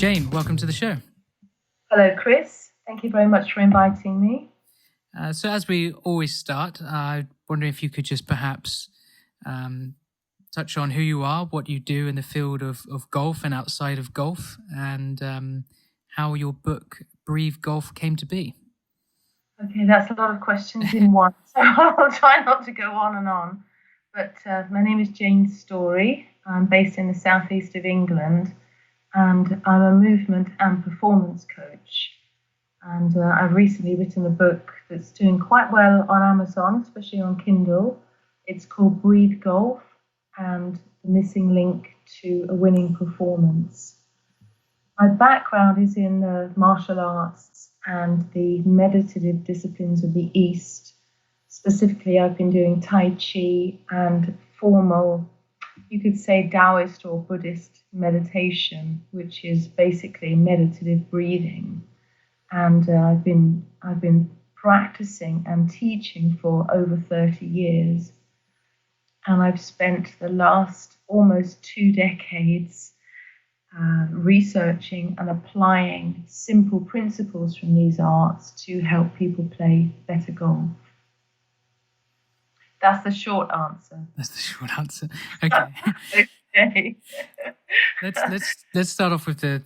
Jayne, welcome to the show. Hello, Chris. Thank you very much for inviting me. So as we always start, I wonder if you could just perhaps touch on who you are, what you do in the field of golf and outside of golf, and how your book, Breathe Golf, came to be. Okay, that's a lot of questions in one, so I'll try not to go on and on. But my name is Jayne Storey. I'm based in the southeast of England, and I'm a movement and performance coach. And I've recently written a book that's doing quite well on Amazon, especially on Kindle. It's called Breathe Golf and the Missing Link to a Winning Performance. My background is in martial arts and the meditative disciplines of the East. Specifically, I've been doing Tai Chi and formal, you could say Taoist or Buddhist meditation, which is basically meditative breathing. And I've been practicing and teaching for over 30 years. And I've spent the last almost 2 decades researching and applying simple principles from these arts to help people play better golf. That's the short answer. That's the short answer. Okay. Okay. Let's start off with the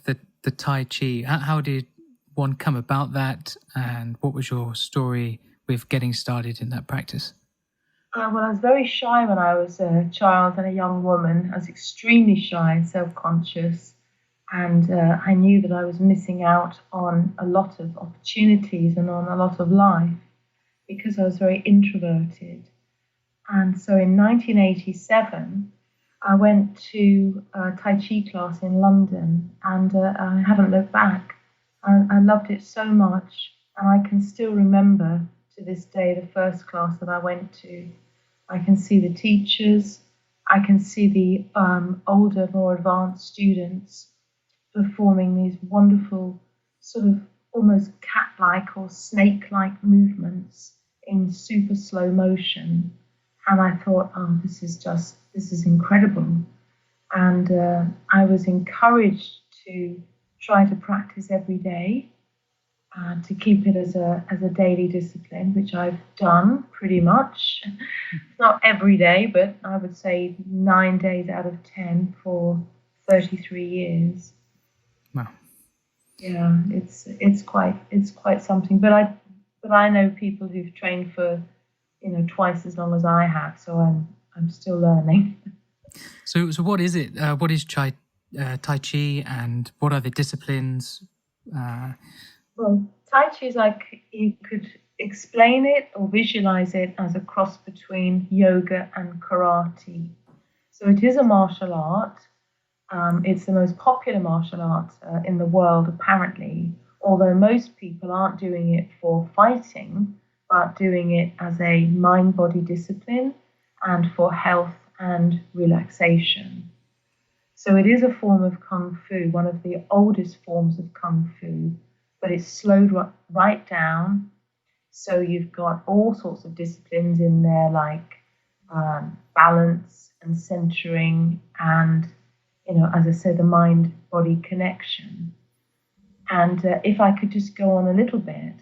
Tai Chi. How did one come about that, and what was your story with getting started in that practice? Well, I was very shy when I was a child and a young woman. I was extremely shy and self-conscious, and I knew that I was missing out on a lot of opportunities and on a lot of life because I was very introverted. And so in 1987, I went to a Tai Chi class in London, and I haven't looked back. I loved it so much, and I can still remember to this day the first class that I went to. I can see the teachers, I can see the older, more advanced students performing these wonderful sort of almost cat-like or snake-like movements in super slow motion. And I thought, oh, this is incredible. And I was encouraged to try to practice every day, to keep it as a daily discipline, which I've done pretty much. Not every day, but I would say 9 days out of 10 for 33 years. Wow. Yeah, it's quite something. But I know people who've trained for twice as long as I have, so I'm still learning. So what is it? What is Tai Chi, and what are the disciplines? Well, Tai Chi is like, you could explain it or visualize it as a cross between yoga and karate. So it is a martial art. It's the most popular martial art in the world, apparently, although most people aren't doing it for fighting, but doing it as a mind-body discipline and for health and relaxation. So it is a form of Kung Fu, one of the oldest forms of Kung Fu, but it's slowed right down. So you've got all sorts of disciplines in there, like balance and centering and, as I said, the mind-body connection. And if I could just go on a little bit,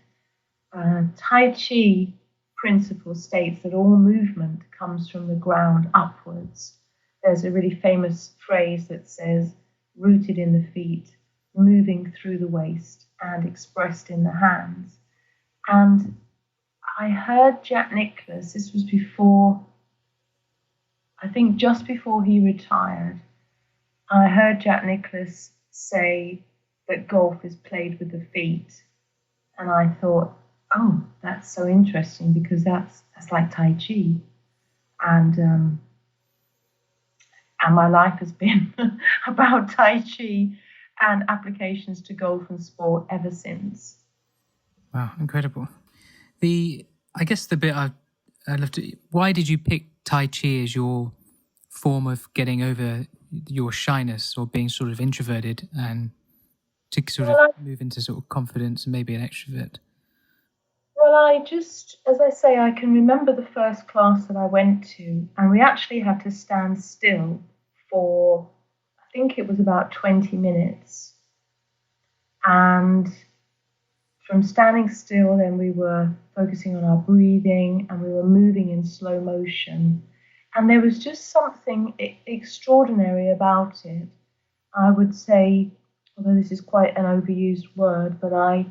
Tai Chi principle states that all movement comes from the ground upwards. There's a really famous phrase that says, rooted in the feet, moving through the waist, and expressed in the hands. And I heard Jack Nicklaus, this was before, I think just before he retired, I heard Jack Nicklaus say that golf is played with the feet. And I thought, oh, that's so interesting, because that's like Tai Chi. And my life has been about Tai Chi and applications to golf and sport ever since. Wow, incredible. I guess the bit I'd love to, why did you pick Tai Chi as your form of getting over your shyness or being sort of introverted, and to sort of move into sort of confidence and maybe an extrovert? Well, I just, as I say, I can remember the first class that I went to, and we actually had to stand still for, I think it was about 20 minutes. And from standing still, then we were focusing on our breathing and we were moving in slow motion. And there was just something extraordinary about it. I would say, although this is quite an overused word, but I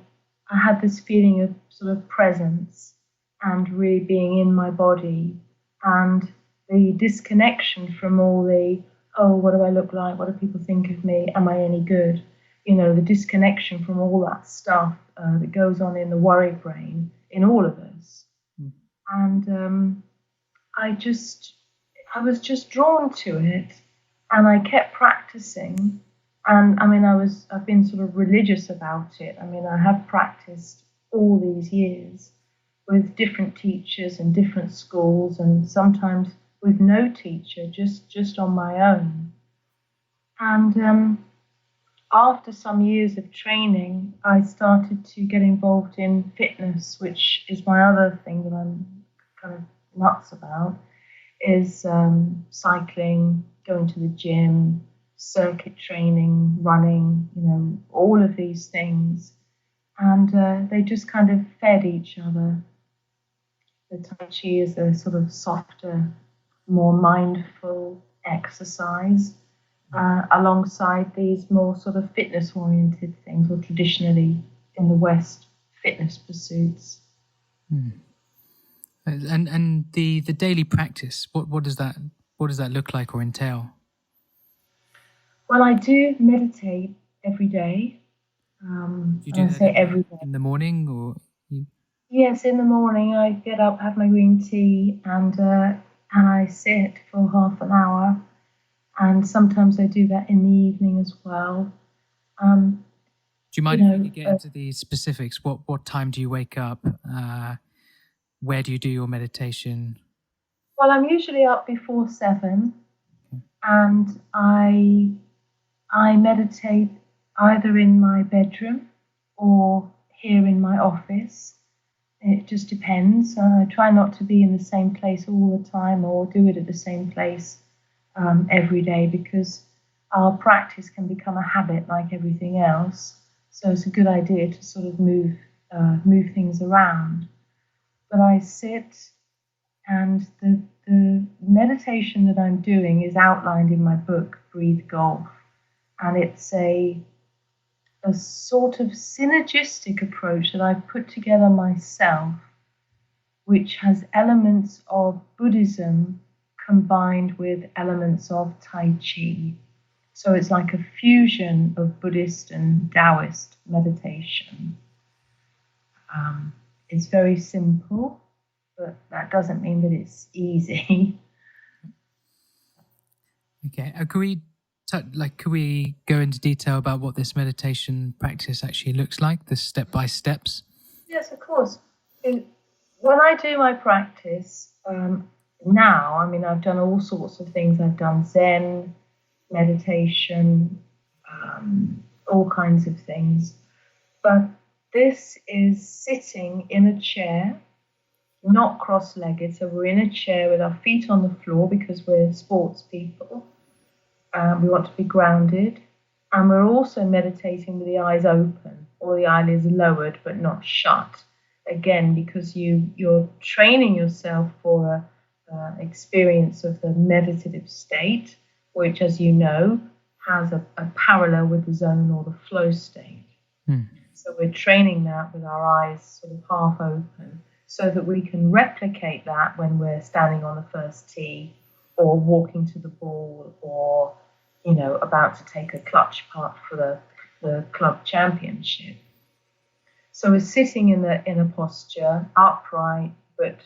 had this feeling of sort of presence and really being in my body, and the disconnection from all the, oh, what do I look like? What do people think of me? Am I any good? You know, the disconnection from all that stuff that goes on in the worry brain in all of us. Mm. And I was just drawn to it, and I kept practicing. And I mean, I've been sort of religious about it. I mean, I have practiced all these years with different teachers and different schools, and sometimes with no teacher, just on my own. And after some years of training, I started to get involved in fitness, which is my other thing that I'm kind of nuts about, is cycling, going to the gym, circuit training, running, you know, all of these things. And they just kind of fed each other. The Tai Chi is a sort of softer, more mindful exercise alongside these more sort of fitness-oriented things, or traditionally in the West, fitness pursuits. Hmm. And the daily practice, what does that look like or entail? Well, I do meditate every day. Do you do that every day in the morning, or? Yes, in the morning I get up, have my green tea, and I sit for half an hour, and sometimes I do that in the evening as well. Do you mind if we get into the specifics? What time do you wake up? Where do you do your meditation? Well, I'm usually up before 7, and I meditate either in my bedroom or here in my office. It just depends. I try not to be in the same place all the time or do it at the same place every day, because our practice can become a habit like everything else. So it's a good idea to sort of move things around. But I sit, and the meditation that I'm doing is outlined in my book, Breathe Golf. And it's a sort of synergistic approach that I've put together myself, which has elements of Buddhism combined with elements of Tai Chi. So it's like a fusion of Buddhist and Taoist meditation. It's very simple, but that doesn't mean that it's easy. Okay. Could we go into detail about what this meditation practice actually looks like, the step-by-steps? Yes, of course. When I do my practice, now, I mean, I've done all sorts of things. I've done Zen, meditation, all kinds of things. But this is sitting in a chair, not cross-legged. So we're in a chair with our feet on the floor because we're sports people. We want to be grounded. And we're also meditating with the eyes open, or the eyelids lowered but not shut. Again, because you're training yourself for an experience of the meditative state, which, as you know, has a parallel with the zone or the flow state. So we're training that with our eyes sort of half open, so that we can replicate that when we're standing on the first tee, or walking to the ball, or, you know, about to take a clutch putt for the club championship. So we're sitting in a posture, upright but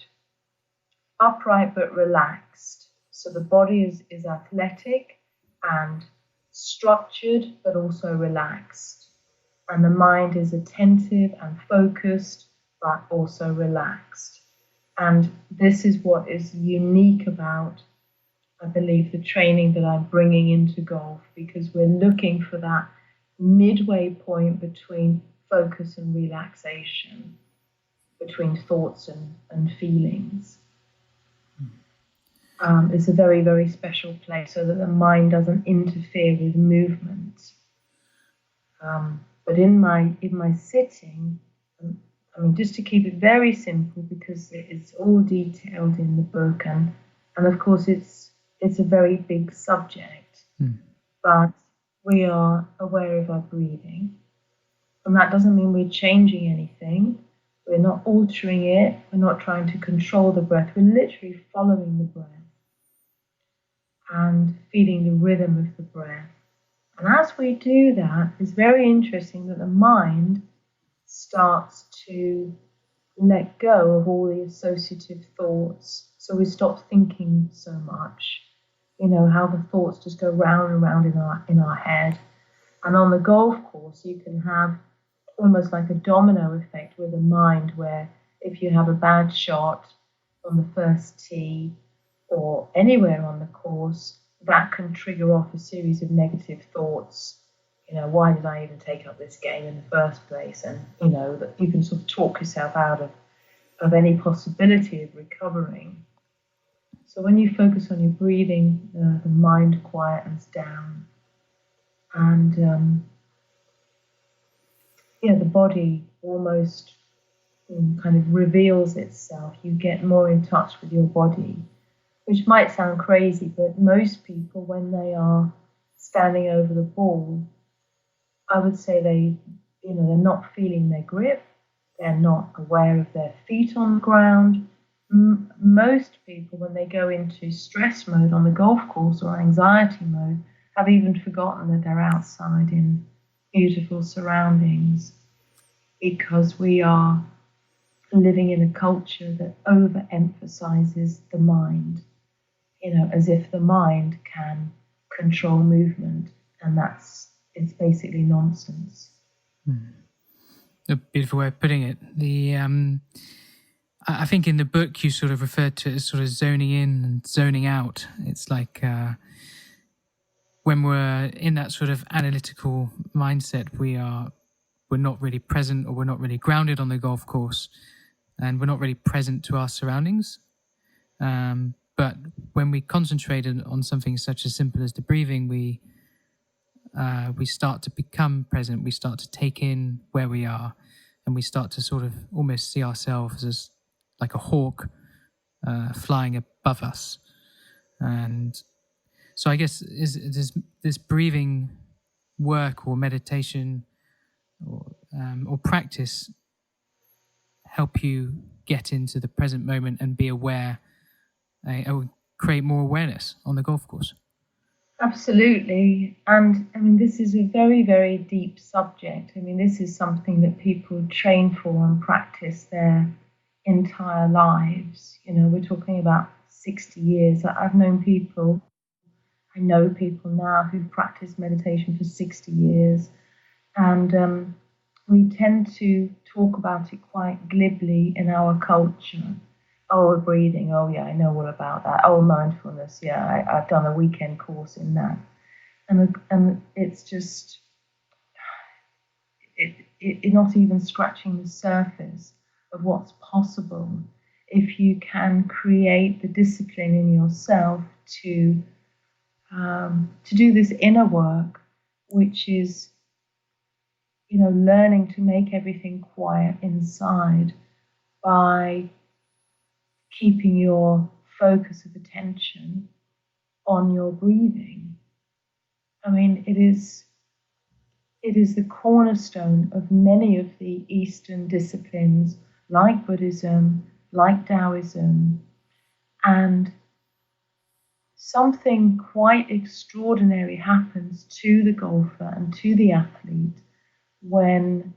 relaxed. So the body is athletic and structured, but also relaxed. And the mind is attentive and focused, but also relaxed. And this is what is unique about, I believe, the training that I'm bringing into golf, because we're looking for that midway point between focus and relaxation, between thoughts and feelings. It's a very, very special place, so that the mind doesn't interfere with movement. But in my sitting, I mean, just to keep it very simple, because it's all detailed in the book, and of course it's a very big subject, but we are aware of our breathing, and that doesn't mean we're changing anything. We're not altering it. We're not trying to control the breath. We're literally following the breath and feeling the rhythm of the breath. And as we do that, it's very interesting that the mind starts to let go of all the associative thoughts. So we stop thinking so much. You know, how the thoughts just go round and round in our head. And on the golf course, you can have almost like a domino effect with the mind, where if you have a bad shot on the first tee or anywhere on the course, that can trigger off a series of negative thoughts. You know, why did I even take up this game in the first place? And, you know, that you can sort of talk yourself out of any possibility of recovering. So when you focus on your breathing, the mind quietens down. And the body almost kind of reveals itself. You get more in touch with your body, which might sound crazy, but most people, when they are standing over the ball, I would say they're not feeling their grip. They're not aware of their feet on the ground. Most people, when they go into stress mode on the golf course or anxiety mode, have even forgotten that they're outside in beautiful surroundings, because we are living in a culture that overemphasizes the mind, as if the mind can control movement, and it's basically nonsense. A beautiful way of putting it. I think in the book you sort of referred to it as sort of zoning in and zoning out. It's like when we're in that sort of analytical mindset, we're not really present, or we're not really grounded on the golf course, and we're not really present to our surroundings. But when we concentrate on something such as simple as the breathing, we start to become present. We start to take in where we are, and we start to sort of almost see ourselves as like a hawk flying above us. And so I guess does this breathing work or meditation or practice help you get into the present moment and be aware, or create more awareness on the golf course? Absolutely. And I mean, this is a very, very deep subject. I mean, this is something that people train for and practice their entire lives. We're talking about 60 years. I know people now who've practiced meditation for 60 years. And we tend to talk about it quite glibly in our culture. Oh, breathing. Oh, yeah, I know all about that. Oh, mindfulness. Yeah, I've done a weekend course in that. And it's just, it not even scratching the surface of what's possible if you can create the discipline in yourself to do this inner work, which is, learning to make everything quiet inside by keeping your focus of attention on your breathing. I mean, it is the cornerstone of many of the Eastern disciplines, like Buddhism, like Taoism, and something quite extraordinary happens to the golfer and to the athlete when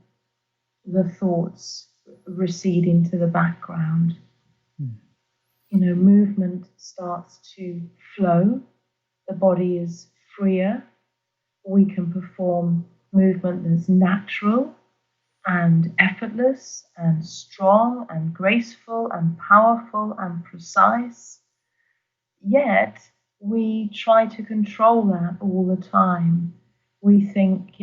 the thoughts recede into the background. Movement starts to flow, the body is freer, we can perform movement that's natural and effortless and strong and graceful and powerful and precise. Yet we try to control that all the time. We think,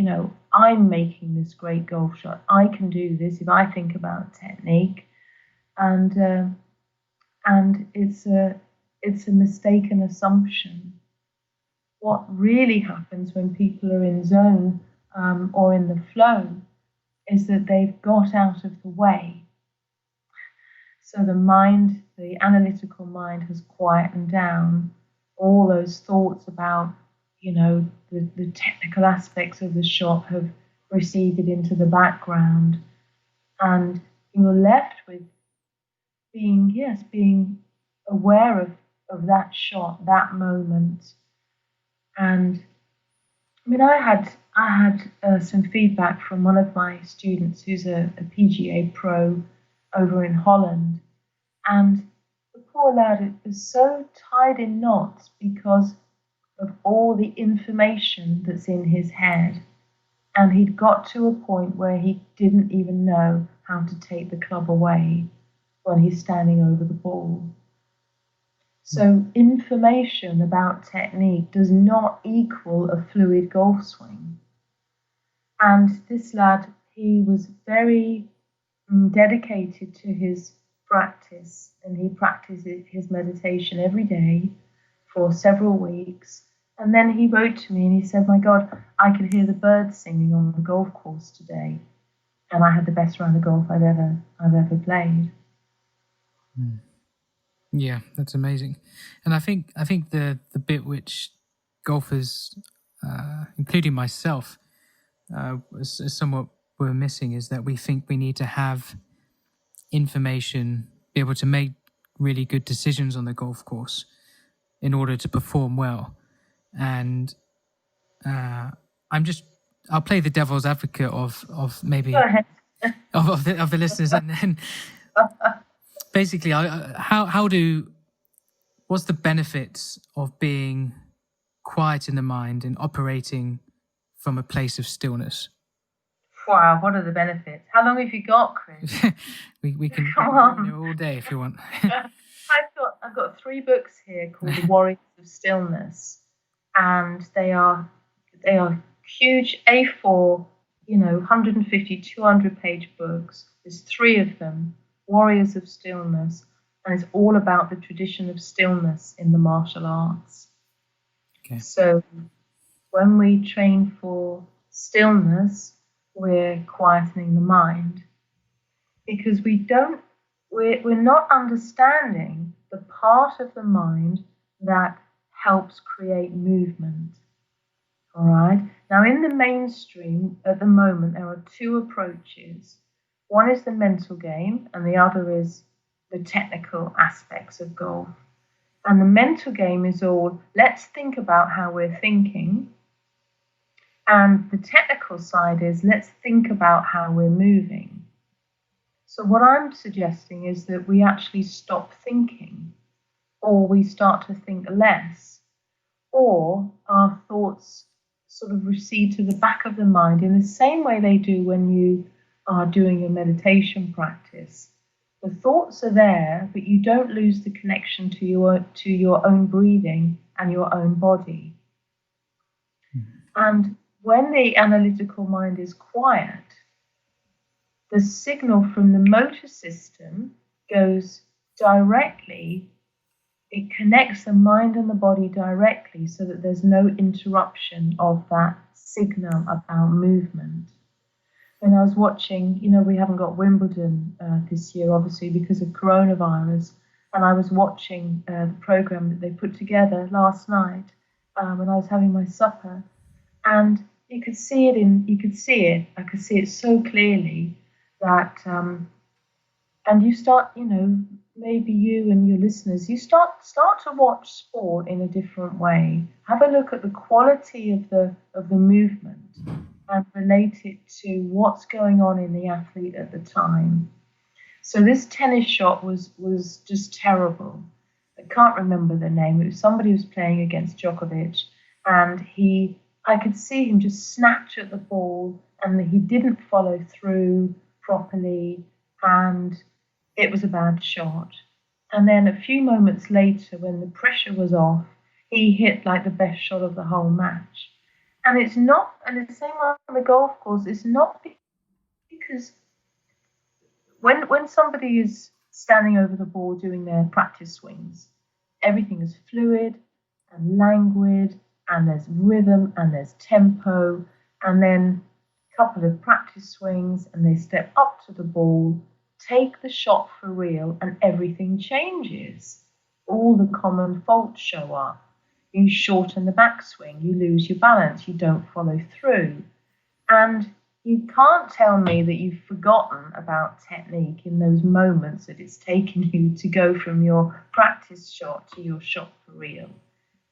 I'm making this great golf shot. I can do this if I think about technique. And it's a mistaken assumption. What really happens when people are in zone or in the flow is that they've got out of the way. So the mind, the analytical mind, has quietened down. All those thoughts about, the technical aspects of the shot have receded into the background. And you're left with being aware of that shot, that moment. And I mean, I had some feedback from one of my students who's a PGA pro over in Holland, and the poor lad is so tied in knots because of all the information that's in his head, and he'd got to a point where he didn't even know how to take the club away when he's standing over the ball. So information about technique does not equal a fluid golf swing. And this lad, he was very dedicated to his practice, and he practiced his meditation every day for several weeks. And then he wrote to me and he said, "My God, I could hear the birds singing on the golf course today, and I had the best round of golf I've ever played." Yeah, that's amazing. And I think the bit which golfers, including myself, somewhat were missing is that we think we need to have information, be able to make really good decisions on the golf course in order to perform well. And I'll play the devil's advocate of maybe Go ahead. of the listeners, and then basically, what's the benefits of being quiet in the mind and operating from a place of stillness? Wow, what are the benefits? How long have you got, Chris? we can Come go on. all day if you want. I've got 3 books here called The Warriors of Stillness, and they are huge A4, 150, 200-page books. There's 3 of them, Warriors of Stillness, and it's all about the tradition of stillness in the martial arts. Okay. So when we train for stillness, we're quietening the mind, because we're not understanding the part of the mind that helps create movement. All right. Now, in the mainstream at the moment, there are 2 approaches. One is the mental game, and the other is the technical aspects of golf. And the mental game is all, let's think about how we're thinking. And the technical side is, let's think about how we're moving. So what I'm suggesting is that we actually stop thinking, or we start to think less, or our thoughts sort of recede to the back of the mind in the same way they do when you are doing your meditation practice. The thoughts are there, but you don't lose the connection to your own breathing and your own body. And when the analytical mind is quiet, the signal from the motor system goes directly, it connects the mind and the body directly so that there's no interruption of that signal about movement. When I was watching, we haven't got Wimbledon this year, obviously, because of coronavirus, and I was watching the program that they put together last night when I was having my supper, and I could see it so clearly that, and you start, maybe you and your listeners, you start to watch sport in a different way. Have a look at the quality of the movement and relate it to what's going on in the athlete at the time. So this tennis shot was just terrible. I can't remember the name. It was somebody who was playing against Djokovic, and I could see him just snatch at the ball, and he didn't follow through properly, and it was a bad shot. And then a few moments later, when the pressure was off, he hit like the best shot of the whole match. And it's the same on the golf course, it's not because when somebody is standing over the ball doing their practice swings, everything is fluid and languid, and there's rhythm and there's tempo, and then a couple of practice swings, and they step up to the ball, take the shot for real, and everything changes. All the common faults show up. You shorten the backswing, you lose your balance, you don't follow through. And you can't tell me that you've forgotten about technique in those moments that it's taken you to go from your practice shot to your shot for real.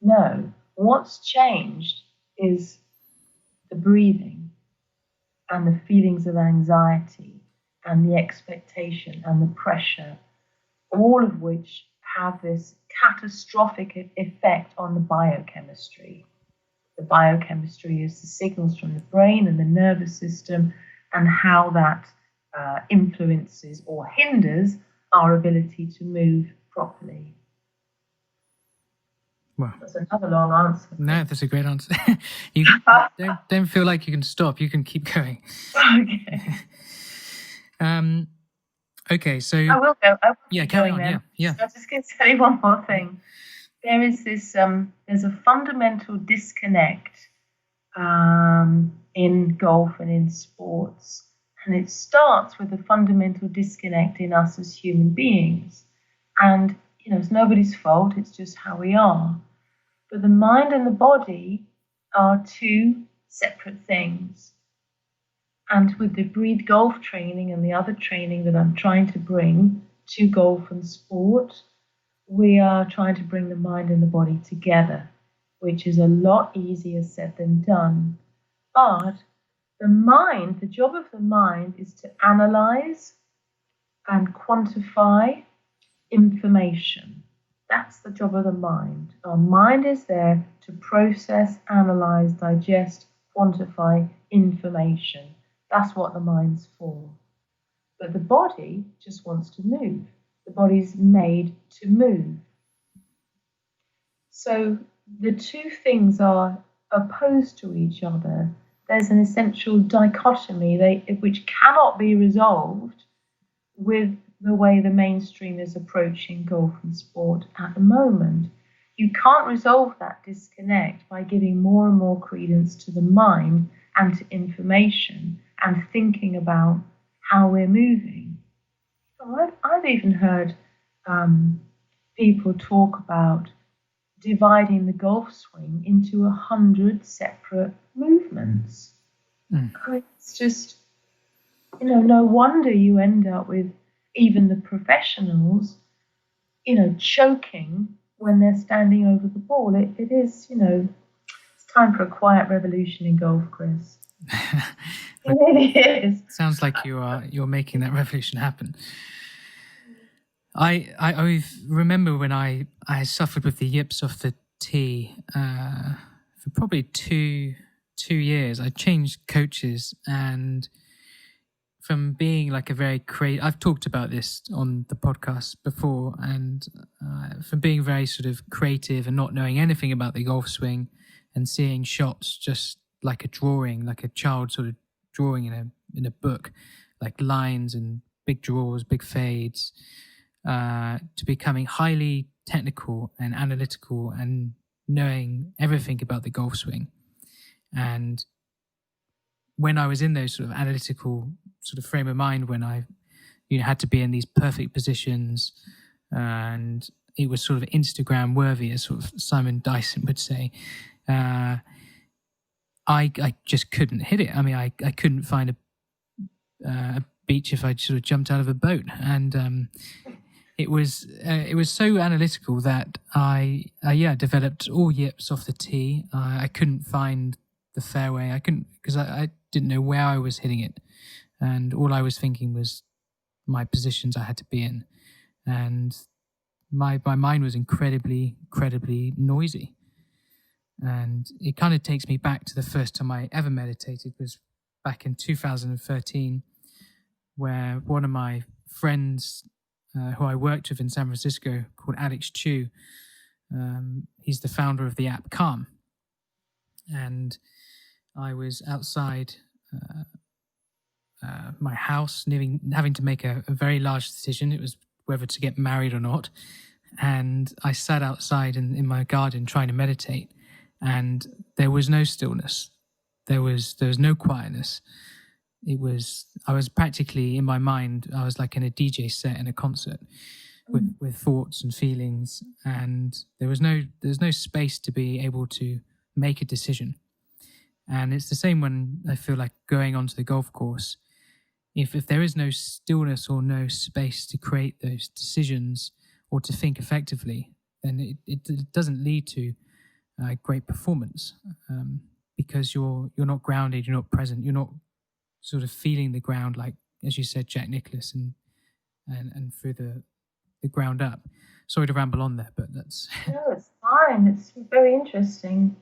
No, what's changed is the breathing and the feelings of anxiety and the expectation and the pressure, all of which have this catastrophic effect on the biochemistry. The biochemistry is the signals from the brain and the nervous system, and how that influences or hinders our ability to move properly. Wow. That's another long answer. No, that's a great answer. You don't feel like you can stop. You can keep going. Okay. Okay, so I will go. yeah, carry on. Yeah. I'm just going to tell you one more thing. There is this. There's a fundamental disconnect in golf and in sports, and it starts with a fundamental disconnect in us as human beings. And it's nobody's fault. It's just how we are. But the mind and the body are two separate things. And with the Breathe Golf training and the other training that I'm trying to bring to golf and sport, we are trying to bring the mind and the body together, which is a lot easier said than done. But the job of the mind is to analyze and quantify information. That's the job of the mind. Our mind is there to process, analyze, digest, quantify information. That's what the mind's for. But the body just wants to move. The body's made to move. So the two things are opposed to each other. There's an essential dichotomy which cannot be resolved with the way the mainstream is approaching golf and sport at the moment. You can't resolve that disconnect by giving more and more credence to the mind and to information and thinking about how we're moving. I've even heard people talk about dividing the golf swing into 100 separate movements. It's just, no wonder you end up with even the professionals, choking when they're standing over the ball. It is, it's time for a quiet revolution in golf, Chris. It really is. Sounds like you're making that revolution happen. I remember when I suffered with the yips off the tee for probably two years. I changed coaches, and from being like a very creative, I've talked about this on the podcast before, and from being very sort of creative and not knowing anything about the golf swing and seeing shots just like a drawing, like a child sort of drawing in a book, like lines and big draws, big fades, to becoming highly technical and analytical and knowing everything about the golf swing. And when I was in those sort of analytical sort of frame of mind, when I had to be in these perfect positions, and it was sort of Instagram worthy, as sort of Simon Dyson would say, I just couldn't hit it. I mean, I couldn't find a beach if I sort of jumped out of a boat, and it was so analytical that I developed all yips off the tee. I couldn't find the fairway. I couldn't, because I didn't know where I was hitting it, and all I was thinking was my positions I had to be in, and my mind was incredibly noisy. And it kind of takes me back to the first time I ever meditated, was back in 2013, where one of my friends who I worked with in San Francisco, called Alex Chu, he's the founder of the app Calm. And I was outside my house, having to make a very large decision. It was whether to get married or not. And I sat outside in my garden trying to meditate, and there was no stillness. there was no quietness. I was practically in my mind. I was like in a DJ set in a concert with thoughts and feelings, and there's no space to be able to make a decision. And it's the same when I feel like going onto the golf course. If there is no stillness or no space to create those decisions or to think effectively, then it doesn't lead to great performance, because you're not grounded, you're not present, you're not sort of feeling the ground, like as you said, Jack Nicklaus, and through the ground up. Sorry to ramble on there, but that's No, it's fine. It's very interesting.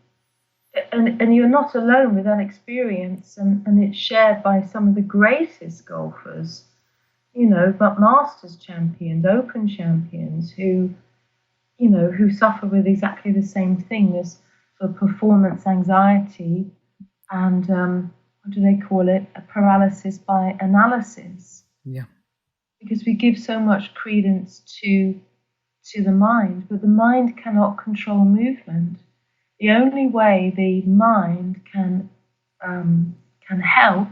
And you're not alone with that experience, and it's shared by some of the greatest golfers, but Masters champions, Open champions who suffer with exactly the same thing, this sort of performance anxiety and what do they call it? A paralysis by analysis. Yeah. Because we give so much credence to the mind, but the mind cannot control movement. The only way the mind can help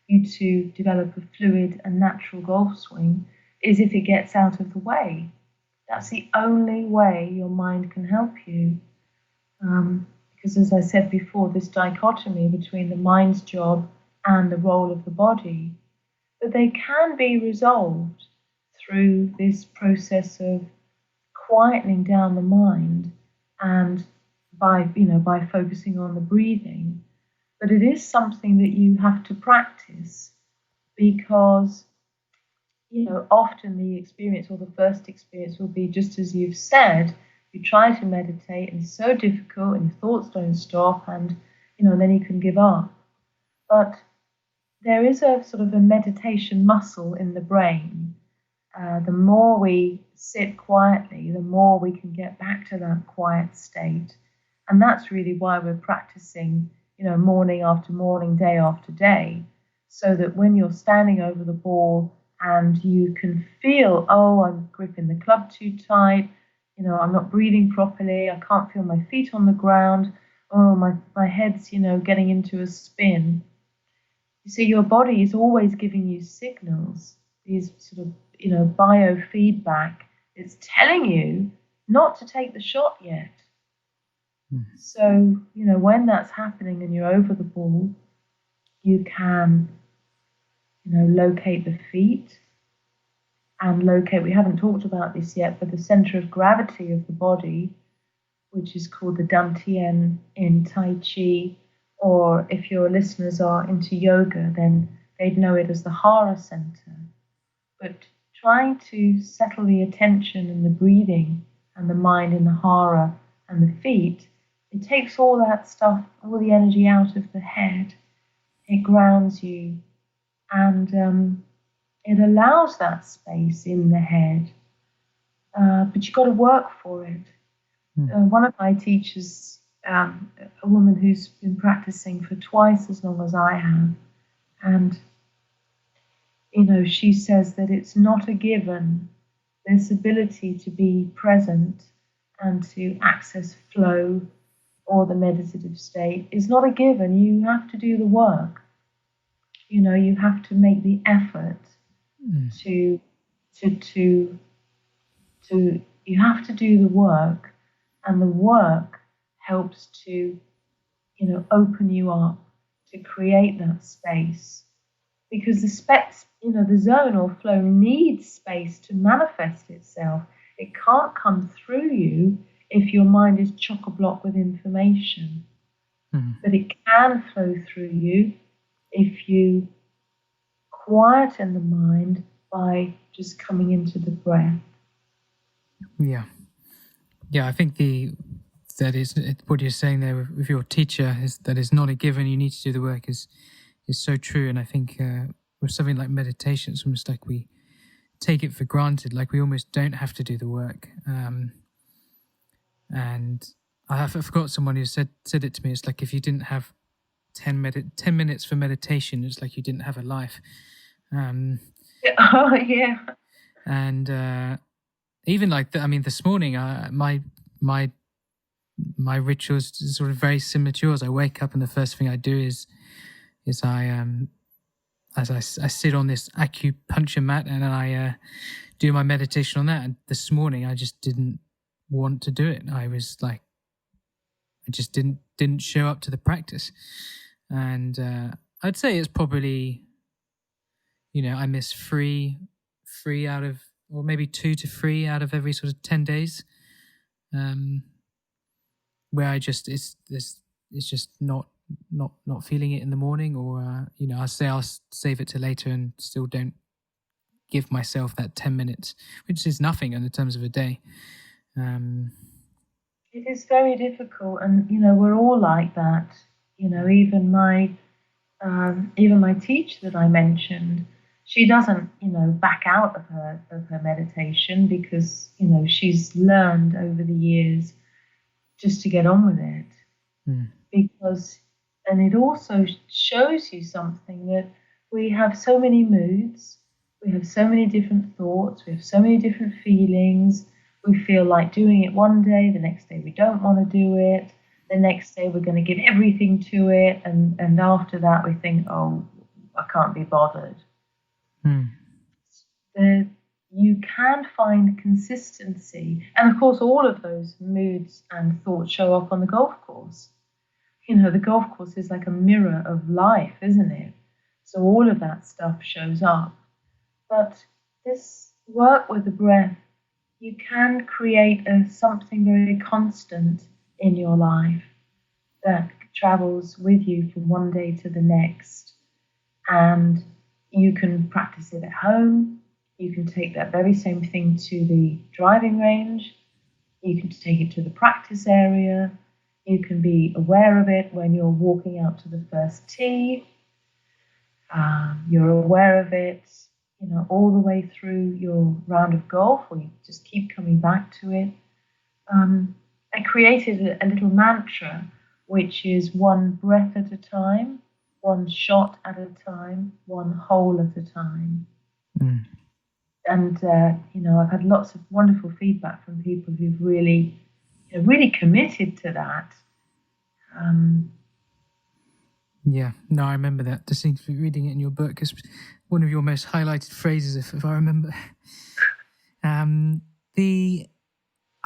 you to develop a fluid and natural golf swing is if it gets out of the way. That's the only way your mind can help you. Because as I said before, this dichotomy between the mind's job and the role of the body, but they can be resolved through this process of quietening down the mind and by focusing on the breathing. But it is something that you have to practice because often the experience or the first experience will be just as you've said. You try to meditate and it's so difficult and your thoughts don't stop, and then you can give up. But there is a sort of a meditation muscle in the brain. The more we sit quietly, the more we can get back to that quiet state. And that's really why we're practicing, morning after morning, day after day, so that when you're standing over the ball and you can feel, oh, I'm gripping the club too tight, I'm not breathing properly, I can't feel my feet on the ground, oh, my head's, getting into a spin. You see, your body is always giving you signals, these sort of, biofeedback. It's telling you not to take the shot yet. So, when that's happening and you're over the ball, you can, locate the feet and locate, we haven't talked about this yet, but the center of gravity of the body, which is called the Dantian in Tai Chi, or if your listeners are into yoga, then they'd know it as the Hara center. But trying to settle the attention and the breathing and the mind in the Hara and the feet, it takes all that stuff, all the energy out of the head. It grounds you, and it allows that space in the head. But you've got to work for it. One of my teachers, a woman who's been practicing for twice as long as I have, and she says that it's not a given. This ability to be present and to access flow or the meditative state is not a given. You have to do the work. You have to make the effort to you have to do the work, and the work helps to open you up to create that space, because the zone or flow needs space to manifest itself. It can't come through you if your mind is chock-a-block with information. But it can flow through you if you quieten the mind by just coming into the breath. Yeah, I think that is what you're saying there with your teacher, is that is not a given. You need to do the work is so true. And I think with something like meditation, it's almost like we take it for granted, like we almost don't have to do the work. And I forgot someone who said it to me. It's like if you didn't have 10 minutes for meditation, it's like you didn't have a life. Oh yeah. And even like this morning, my my rituals is sort of very similar to yours. I wake up and the first thing I do is I sit on this acupuncture mat and I do my meditation on that. And this morning I just didn't want to do it. I was like, I just didn't show up to the practice, and I'd say it's probably, I miss three out of, or maybe 2 to 3 out of every sort of 10 days, where I just it's just not feeling it in the morning, or I'll say I'll save it to later and still don't give myself that 10 minutes, which is nothing in terms of a day. It is very difficult, and we're all like that. Even my teacher that I mentioned, she doesn't back out of her meditation, because she's learned over the years just to get on with it. Because, and it also shows you something, that we have so many moods, we have so many different thoughts, we have so many different feelings. We feel like doing it one day, the next day we don't want to do it, the next day we're going to give everything to it, and after that we think, oh, I can't be bothered. You can find consistency, and of course all of those moods and thoughts show up on the golf course. The golf course is like a mirror of life, isn't it? So all of that stuff shows up. But this work with the breath, you can create something very constant in your life that travels with you from one day to the next. And you can practice it at home. You can take that very same thing to the driving range. You can take it to the practice area. You can be aware of it when you're walking out to the first tee. You're aware of it all the way through your round of golf, or you just keep coming back to it. I created a little mantra, which is one breath at a time, one shot at a time, one hole at a time. And, I've had lots of wonderful feedback from people who've really committed to that. Yeah, no, I remember that. Distinctly reading it in your book. It's one of your most highlighted phrases, if I remember.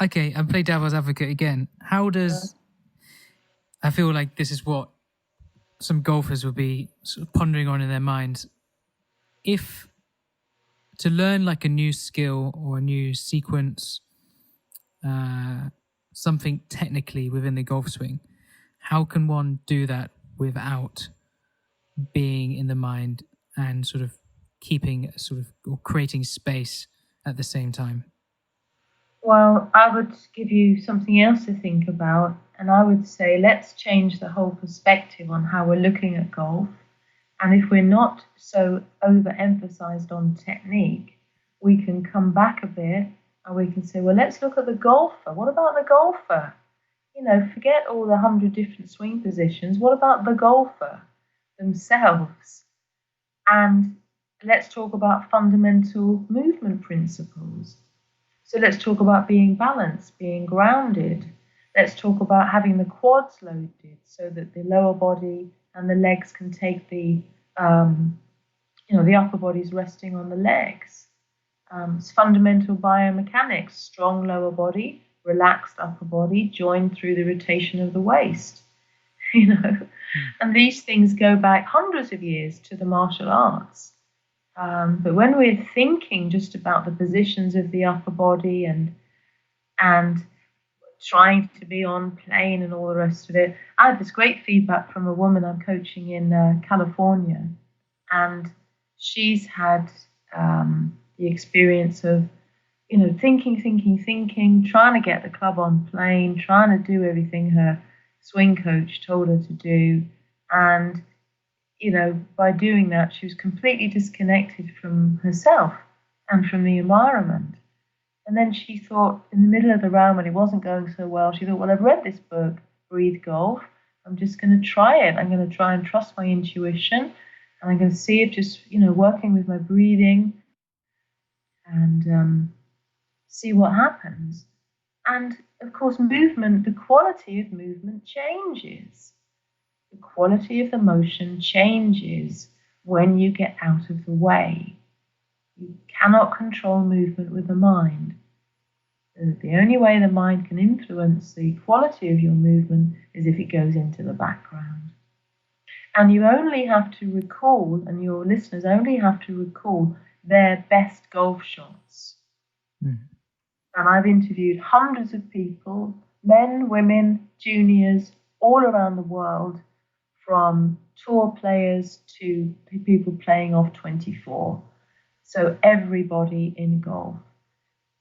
Okay, I play devil's advocate again. How does... I feel like this is what some golfers will be sort of pondering on in their minds. If to learn like a new skill or a new sequence, something technically within the golf swing, how can one do that without being in the mind and sort of keeping or creating space at the same time? Well, I would give you something else to think about, and I would say let's change the whole perspective on how we're looking at golf. And if we're not so overemphasized on technique, we can come back a bit and we can say, well, let's look at the golfer. What about the golfer? Forget all the 100 different swing positions. What about the golfer themselves? And let's talk about fundamental movement principles. So let's talk about being balanced, being grounded. Let's talk about having the quads loaded so that the lower body and the legs can take the upper body's resting on the legs. It's fundamental biomechanics, strong lower body, relaxed upper body, joined through the rotation of the waist. And these things go back hundreds of years to the martial arts. But when we're thinking just about the positions of the upper body and trying to be on plane and all the rest of it, I had this great feedback from a woman I'm coaching in California, and she's had the experience of thinking, trying to get the club on plane, trying to do everything her swing coach told her to do, and by doing that, she was completely disconnected from herself and from the environment. And then she thought, in the middle of the round when it wasn't going so well, she thought, well, I've read this book, Breathe Golf. I'm just going to try it. I'm going to try and trust my intuition. And I'm going to see if just, working with my breathing and see what happens. And of course, movement, the quality of movement changes. The quality of the motion changes when you get out of the way. You cannot control movement with the mind. The only way the mind can influence the quality of your movement is if it goes into the background. And you only have to recall, and your listeners only have to recall their best golf shots. Mm. And I've interviewed hundreds of people, men, women, juniors, all around the world, from tour players to people playing off 24. So everybody in golf.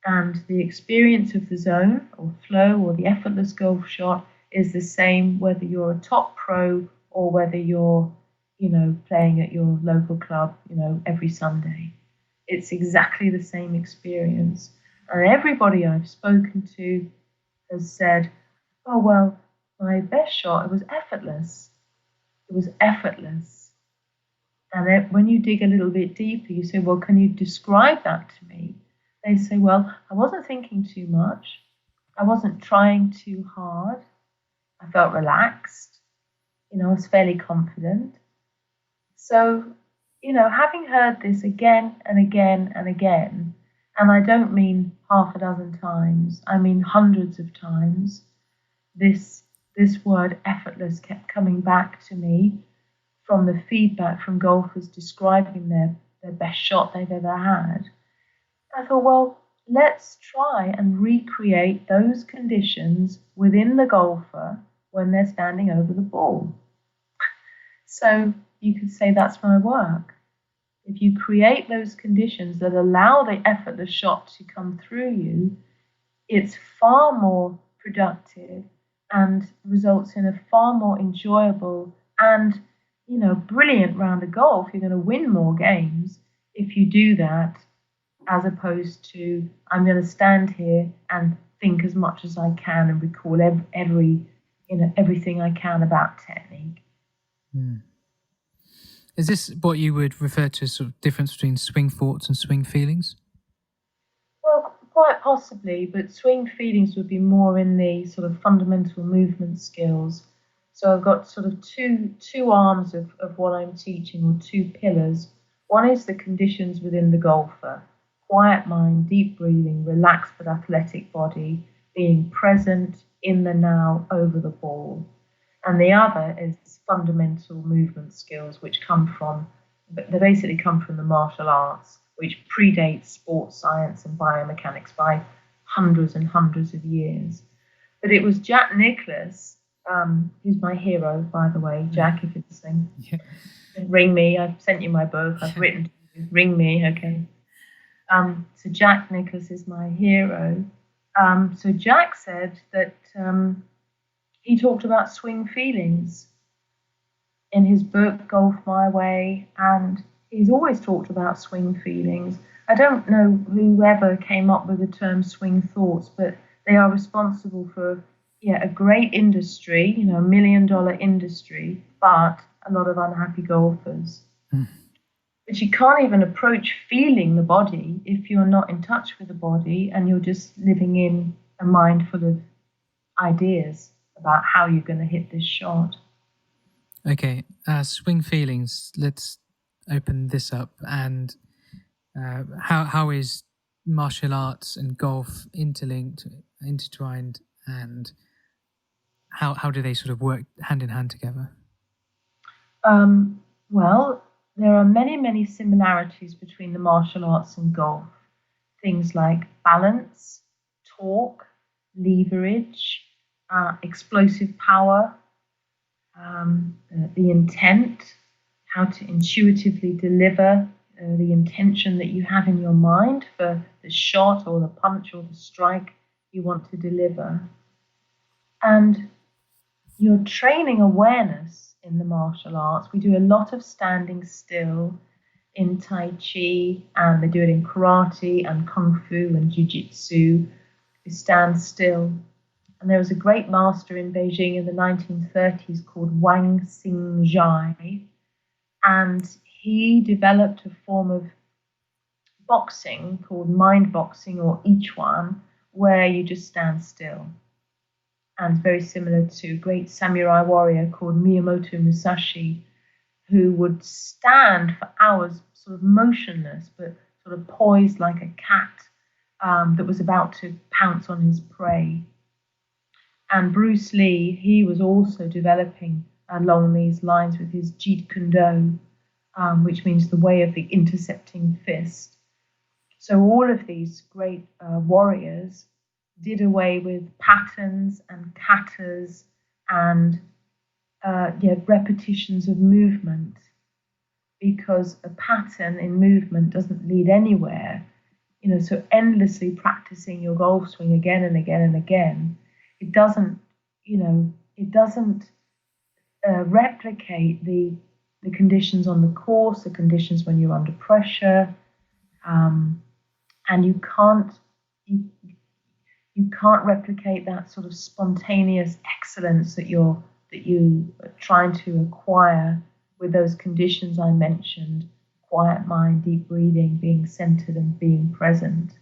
And the experience of the zone or flow or the effortless golf shot is the same whether you're a top pro or whether you're, playing at your local club, every Sunday. It's exactly the same experience. And everybody I've spoken to has said, oh, well, my best shot, it was effortless. It was effortless. And then when you dig a little bit deeper, you say, well, can you describe that to me? They say, well, I wasn't thinking too much. I wasn't trying too hard. I felt relaxed. I was fairly confident. So, having heard this again and again and again, and I don't mean half a dozen times, I mean hundreds of times, this word effortless kept coming back to me from the feedback from golfers describing their best shot they've ever had. I thought, well, let's try and recreate those conditions within the golfer when they're standing over the ball. So you could say that's my work. If you create those conditions that allow the effortless shot to come through you, it's far more productive and results in a far more enjoyable and, brilliant round of golf. You're going to win more games if you do that, as opposed to I'm going to stand here and think as much as I can and recall everything I can about technique. Mm. Is this what you would refer to as sort of difference between swing thoughts and swing feelings? Well, quite possibly, but swing feelings would be more in the sort of fundamental movement skills. So I've got sort of two arms of what I'm teaching, or two pillars. One is the conditions within the golfer: quiet mind, deep breathing, relaxed but athletic body, being present in the now over the ball. And the other is fundamental movement skills, which they basically come from the martial arts, which predates sports science and biomechanics by hundreds and hundreds of years. But it was Jack Nicklaus, who's my hero, by the way. Jack, if you're listening, ring me. I've sent you my book. I've written to you. Ring me, okay? So Jack Nicklaus is my hero. So Jack said that he talked about swing feelings in his book, Golf My Way, and he's always talked about swing feelings. I don't know whoever came up with the term swing thoughts, but they are responsible for a great industry, $1 million industry, but a lot of unhappy golfers. Mm. But you can't even approach feeling the body if you're not in touch with the body and you're just living in a mind full of ideas about how you're going to hit this shot. Okay, swing feelings. Let's open this up. And how is martial arts and golf interlinked, intertwined, and how do they sort of work hand in hand together? Well, there are many, many similarities between the martial arts and golf. Things like balance, torque, leverage, explosive power, the intent, how to intuitively deliver the intention that you have in your mind for the shot or the punch or the strike you want to deliver. And you're training awareness in the martial arts. We do a lot of standing still in Tai Chi, and they do it in karate and kung fu and jiu-jitsu. You stand still. And there was a great master in Beijing in the 1930s called Wang Xingjai, and he developed a form of boxing called mind boxing, or Yichuan, where you just stand still. and very similar to a great samurai warrior called Miyamoto Musashi, who would stand for hours sort of motionless, but sort of poised like a cat that was about to pounce on his prey. And Bruce Lee, he was also developing along these lines with his Jeet Kune Do, which means the way of the intercepting fist. So all of these great warriors did away with patterns and katas and repetitions of movement, because a pattern in movement doesn't lead anywhere. So endlessly practicing your golf swing again and again and again, it doesn't replicate the conditions on the course, the conditions when you're under pressure, and you can't replicate that sort of spontaneous excellence that you are trying to acquire with those conditions I mentioned: quiet mind, deep breathing, being centered, and being present.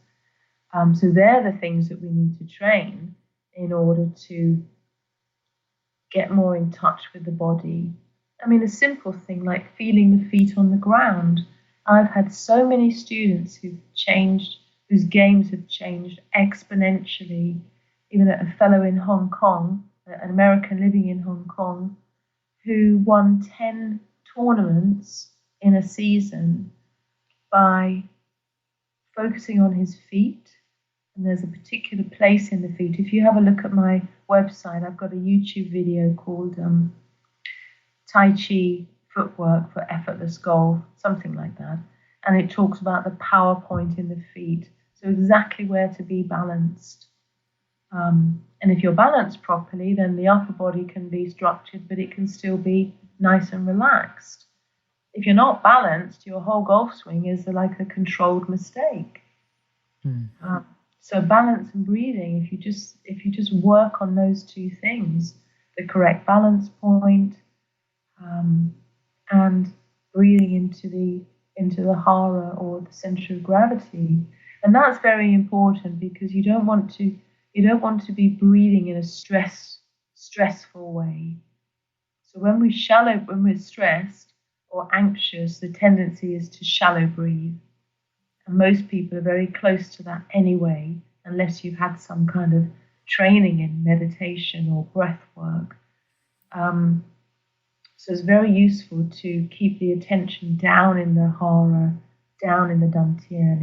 So they're the things that we need to train in order to get more in touch with the body. I mean, a simple thing like feeling the feet on the ground. I've had so many students whose games have changed exponentially. Even a fellow in Hong Kong, an American living in Hong Kong, who won 10 tournaments in a season by focusing on his feet. And there's a particular place in the feet. If you have a look at my website, I've got a YouTube video called Tai Chi Footwork for Effortless Golf, something like that. And it talks about the power point in the feet. So exactly where to be balanced. And if you're balanced properly, then the upper body can be structured, but it can still be nice and relaxed. If you're not balanced, your whole golf swing is like a controlled mistake. So balance and breathing, if you just work on those two things, the correct balance point, and breathing into the hara, or the center of gravity. And that's very important, because you don't want to be breathing in a stressful way. So when we're stressed or anxious, the tendency is to shallow breathe. And most people are very close to that anyway, unless you've had some kind of training in meditation or breath work. So it's very useful to keep the attention down in the hara, down in the dantian,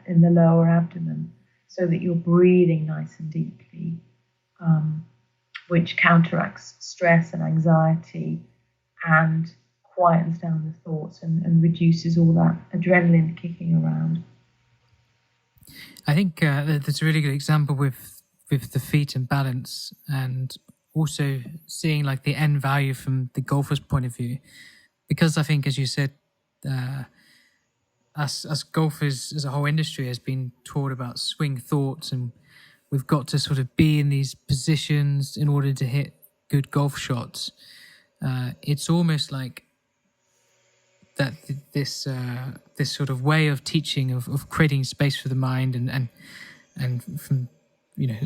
in the lower abdomen, so that you're breathing nice and deeply, which counteracts stress and anxiety and quietens down the thoughts and reduces all that adrenaline kicking around. I think that's a really good example with the feet and balance, and also seeing like the end value from the golfer's point of view. Because I think, as you said, us golfers as a whole industry has been taught about swing thoughts, and we've got to sort of be in these positions in order to hit good golf shots. It's almost like that this sort of way of teaching of creating space for the mind and from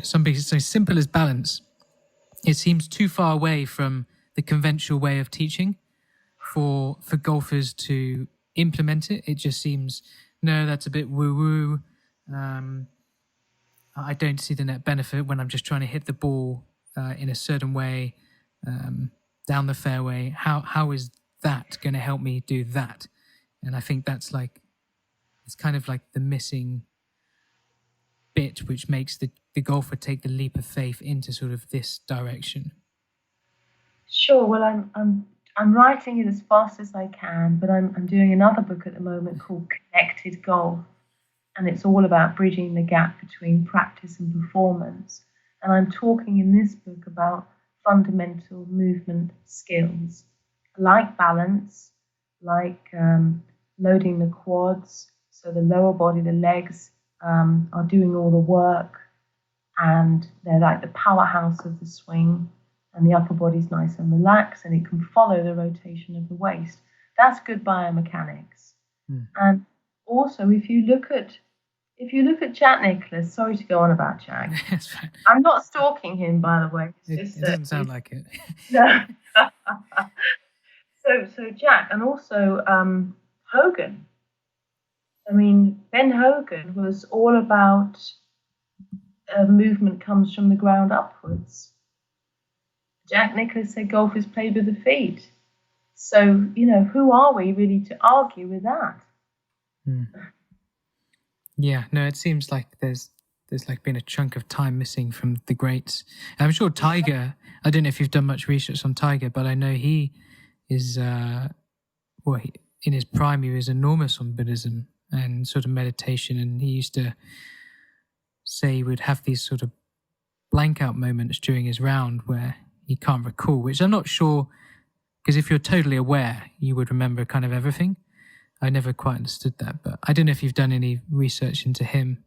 something so simple as balance, it seems too far away from the conventional way of teaching for golfers to implement it. It just seems, no, that's a bit woo-woo. I don't see the net benefit when I'm just trying to hit the ball in a certain way down the fairway. How is that going to help me do that? And I think that's like, it's kind of like the missing bit which makes the golfer take the leap of faith into sort of this direction. Sure. Well, I'm writing it as fast as I can, but I'm doing another book at the moment called Connected Golf, and it's all about bridging the gap between practice and performance. And I'm talking in this book about fundamental movement skills, like balance, like loading the quads, so the lower body, the legs are doing all the work, and they're like the powerhouse of the swing, and the upper body's nice and relaxed, and it can follow the rotation of the waist. That's good biomechanics. And also, if you look at if you look at Jack Nicklaus, sorry to go on about Jack. That's fine. I'm not stalking him, by the way. It doesn't sound like it. No. So Jack, and also Hogan. I mean, Ben Hogan was all about movement comes from the ground upwards. Jack Nicklaus said golf is played with the feet. So, who are we really to argue with that? Yeah, no, it seems like there's like been a chunk of time missing from the greats. I'm sure Tiger, I don't know if you've done much research on Tiger, but I know he is, in his prime, he was enormous on Buddhism and sort of meditation. And he used to say he would have these sort of blank out moments during his round where he can't recall, which I'm not sure, because if you're totally aware, you would remember kind of everything. I never quite understood that, but I don't know if you've done any research into him.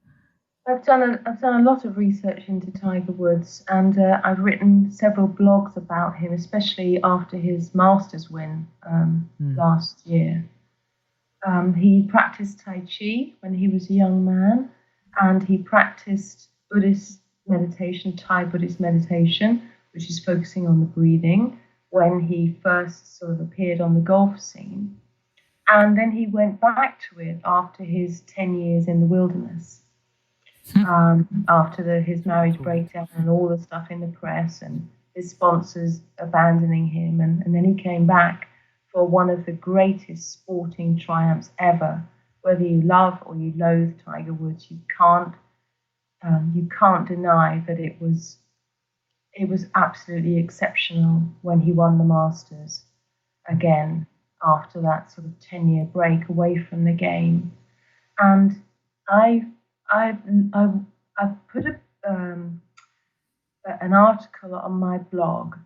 I've done a lot of research into Tiger Woods, and I've written several blogs about him, especially after his Masters win last year. He practiced Tai Chi when he was a young man, and he practiced Buddhist meditation, Thai Buddhist meditation, which is focusing on the breathing, when he first sort of appeared on the golf scene. And then he went back to it after his 10 years in the wilderness, after his marriage breakdown and all the stuff in the press and his sponsors abandoning him. And then he came back for one of the greatest sporting triumphs ever. Whether you love or you loathe Tiger Woods, you can't deny that it was absolutely exceptional when he won the Masters again after that sort of 10-year break away from the game. And I've put an article on my blog,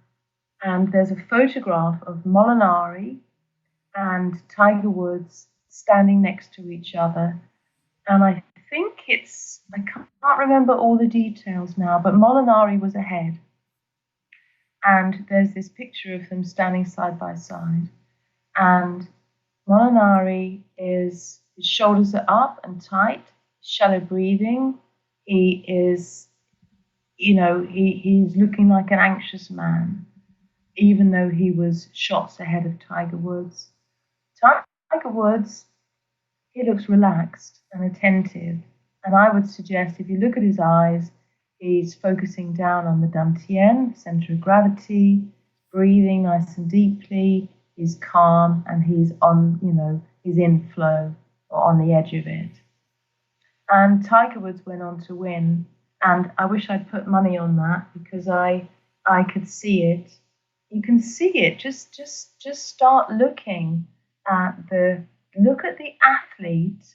and there's a photograph of Molinari and Tiger Woods standing next to each other. And I think I can't remember all the details now, but Molinari was ahead. And there's this picture of them standing side by side. And Molinari his shoulders are up and tight, shallow breathing. He is, he's looking like an anxious man, even though he was shots ahead of Tiger Woods. Tiger Woods, he looks relaxed and attentive. And I would suggest if you look at his eyes, he's focusing down on the dantian, center of gravity, breathing nice and deeply. He's calm and he's on, he's in flow or on the edge of it. And Tiger Woods went on to win. And I wish I'd put money on that because I could see it. You can see it. Just start looking at the athlete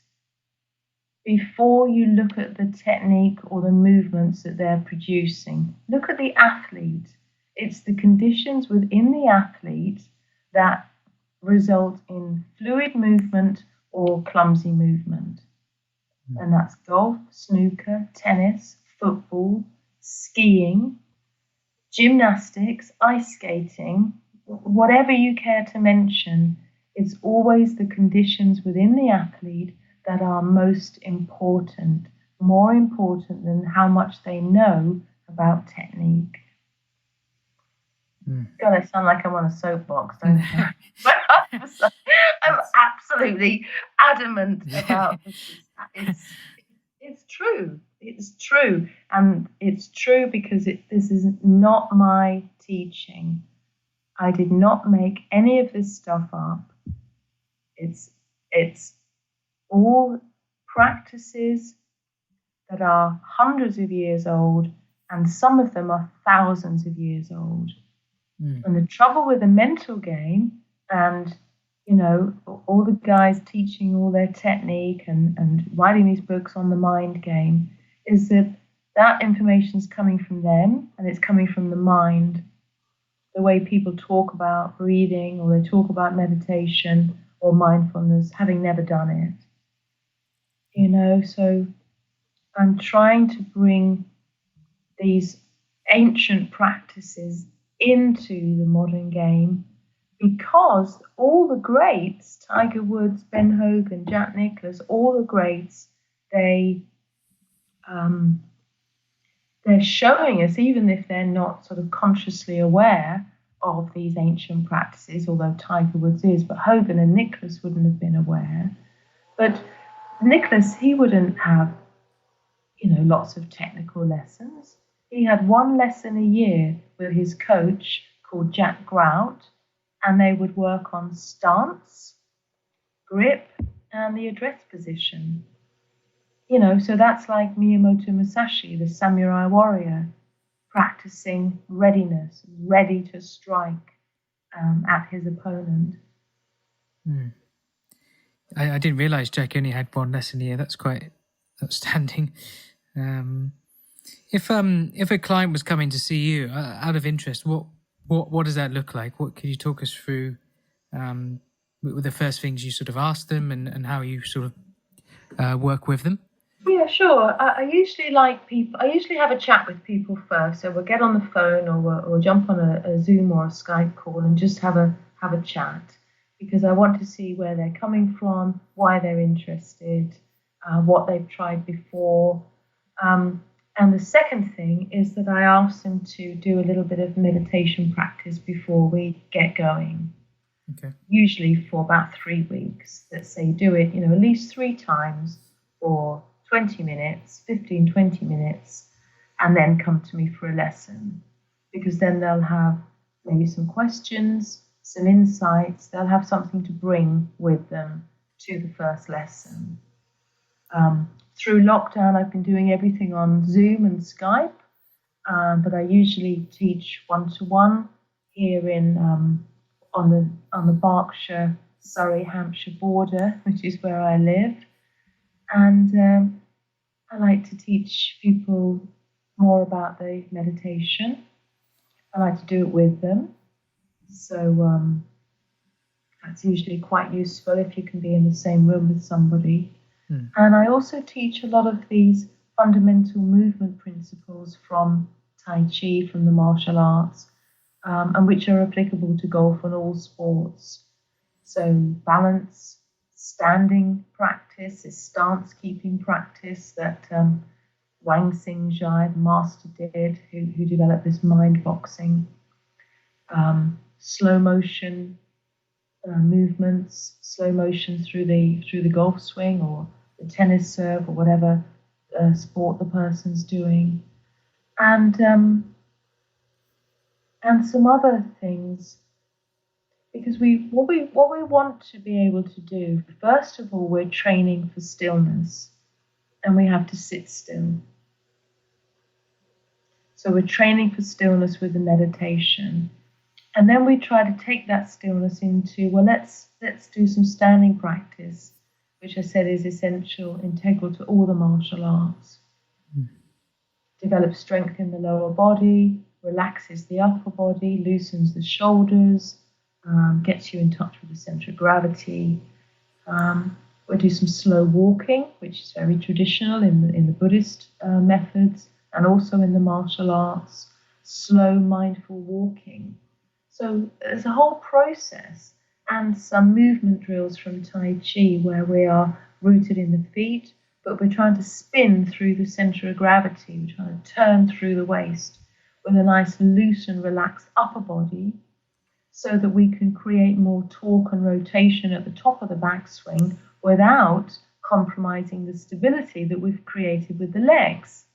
before you look at the technique or the movements that they're producing. Look at the athlete. It's the conditions within the athlete that result in fluid movement or clumsy movement. And that's golf, snooker, tennis, football, skiing, gymnastics, ice skating, whatever you care to mention. It's always the conditions within the athlete that are most important, more important than how much they know about technique. God, I sound like I'm on a soapbox, don't I? But I'm absolutely adamant about this. It's true. It's true. And it's true because this is not my teaching. I did not make any of this stuff up. It's all practices that are hundreds of years old, and some of them are thousands of years old. And the trouble with the mental game and, all the guys teaching all their technique and writing these books on the mind game is that information is coming from them and it's coming from the mind. The way people talk about breathing or they talk about meditation or mindfulness, having never done it. So I'm trying to bring these ancient practices into the modern game because all the greats, Tiger Woods, Ben Hogan, Jack Nicklaus, all the greats, they they're showing us, even if they're not sort of consciously aware of these ancient practices, although Tiger Woods is, but Hogan and Nicholas wouldn't have been aware. But Nicholas, he wouldn't have, lots of technical lessons. He had one lesson a year with his coach called Jack Grout, and they would work on stance, grip, and the address position. So that's like Miyamoto Musashi, the samurai warrior, practicing readiness, ready to strike at his opponent. I didn't realize Jack only had one lesson a year. That's quite outstanding. If a client was coming to see you out of interest, what does that look like? What could you talk us through? With the first things you sort of ask them and how you sort of work with them? Yeah, sure. I usually have a chat with people first. So we'll get on the phone or we'll jump on a Zoom or a Skype call and just have a chat, because I want to see where they're coming from, why they're interested, what they've tried before. And the second thing is that I ask them to do a little bit of meditation practice before we get going. Okay. Usually for about 3 weeks. Let's say do it, at least 3 times for 20 minutes, 15, 20 minutes, and then come to me for a lesson. Because then they'll have maybe some questions, some insights, they'll have something to bring with them to the first lesson. Through lockdown, I've been doing everything on Zoom and Skype, but I usually teach one-to-one here on the Berkshire, Surrey, Hampshire border, which is where I live. And I like to teach people more about the meditation. I like to do it with them. So that's usually quite useful if you can be in the same room with somebody. And I also teach a lot of these fundamental movement principles from Tai Chi, from the martial arts, and which are applicable to golf and all sports. So balance, standing practice, is stance keeping practice that Wang Xingjai, the master, did, who developed this mind boxing. Slow motion movements, slow motion through the golf swing or the tennis serve or whatever sport the person's doing, and some other things. Because what we want to be able to do, first of all, we're training for stillness, and we have to sit still. So we're training for stillness with the meditation. And then we try to take that stillness into, well, let's do some standing practice, which I said is essential, integral to all the martial arts. Develops strength in the lower body, relaxes the upper body, loosens the shoulders, gets you in touch with the center of gravity. We'll do some slow walking, which is very traditional in the Buddhist methods and also in the martial arts. Slow, mindful walking. So there's a whole process, and some movement drills from Tai Chi where we are rooted in the feet, but we're trying to spin through the center of gravity. We're trying to turn through the waist with a nice loose and relaxed upper body so that we can create more torque and rotation at the top of the backswing without compromising the stability that we've created with the legs.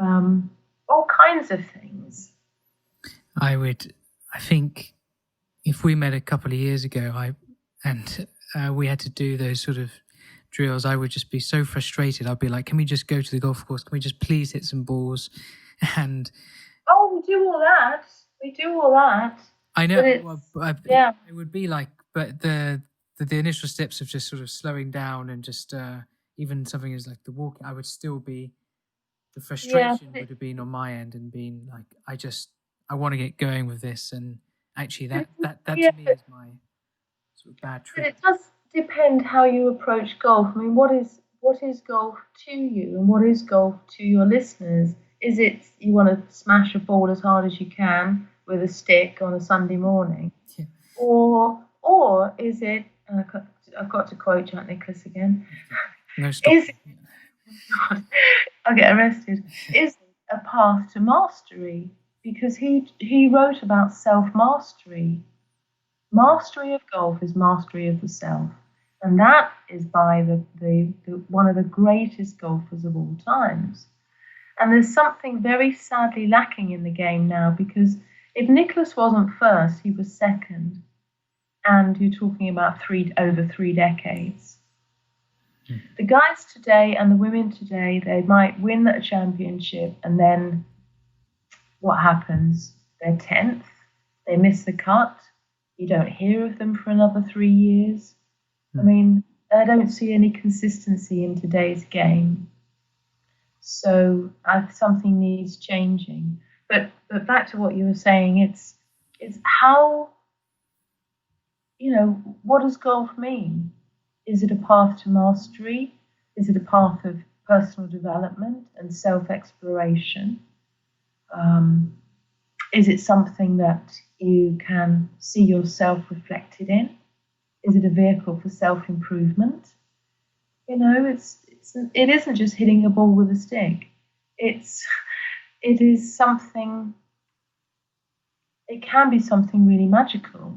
All kinds of things. I think if we met a couple of years ago, we had to do those sort of drills, I would just be so frustrated. I'd be like, can we just go to the golf course? Can we just please hit some balls? And we do all that. We do all that. I know. Yeah. It would be like, but the initial steps of just sort of slowing down and just even something as like the walking, I would still be, the frustration would have been on my end and being like, I want to get going with this. And actually that to me is my sort of bad trick. But it does depend how you approach golf. I mean, what is golf to you and what is golf to your listeners? Is it you want to smash a ball as hard as you can with a stick on a Sunday morning? Yeah. Or is it, and I've got to quote Jack Nicklaus again, No, stop. I'll get arrested, isn't a path to mastery, because he wrote about self-mastery. Mastery of golf is mastery of the self. And that is by the one of the greatest golfers of all times. And there's something very sadly lacking in the game now, because if Nicholas wasn't first, he was second. And you're talking about over 3 decades. The guys today and the women today, they might win a championship, and then what happens? They're 10th, they miss the cut, you don't hear of them for another 3 years. I mean, I don't see any consistency in today's game. So something needs changing. But back to what you were saying, it's how, what does golf mean? Is it a path to mastery? Is it a path of personal development and self-exploration? Is it something that you can see yourself reflected in? Is it a vehicle for self-improvement? It isn't just hitting a ball with a stick. It is something. It can be something really magical,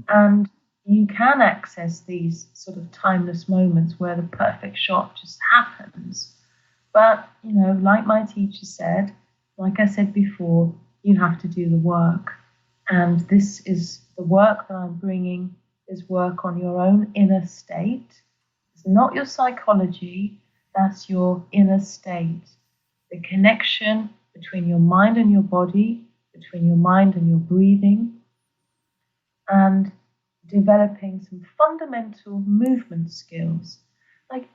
and you can access these sort of timeless moments where the perfect shot just happens. But like my teacher said, like I said before, you have to do the work, and this is the work that I'm bringing. Is work on your own inner state. It's not your psychology, that's your inner state. The connection between your mind and your body, between your mind and your breathing, and developing some fundamental movement skills. Like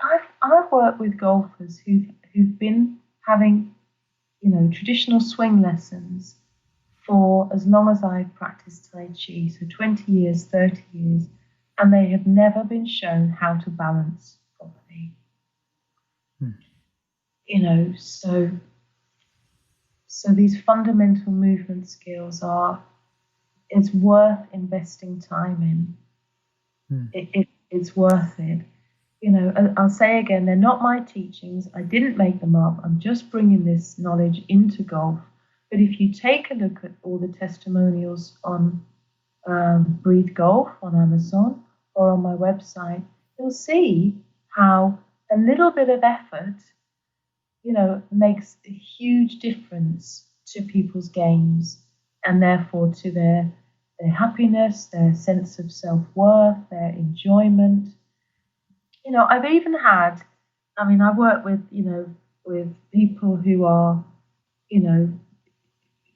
I've worked with golfers who've been having, traditional swing lessons for as long as I've practiced Tai Chi, so 20 years, 30 years, and they have never been shown how to balance properly. So these fundamental movement skills it's worth investing time in. It's worth it. I'll say again, they're not my teachings. I didn't make them up. I'm just bringing this knowledge into golf. But if you take a look at all the testimonials on Breathe Golf on Amazon or on my website, you'll see how a little bit of effort, makes a huge difference to people's games, and therefore to their happiness, their sense of self-worth, their enjoyment. I've even had, I've worked with people who are,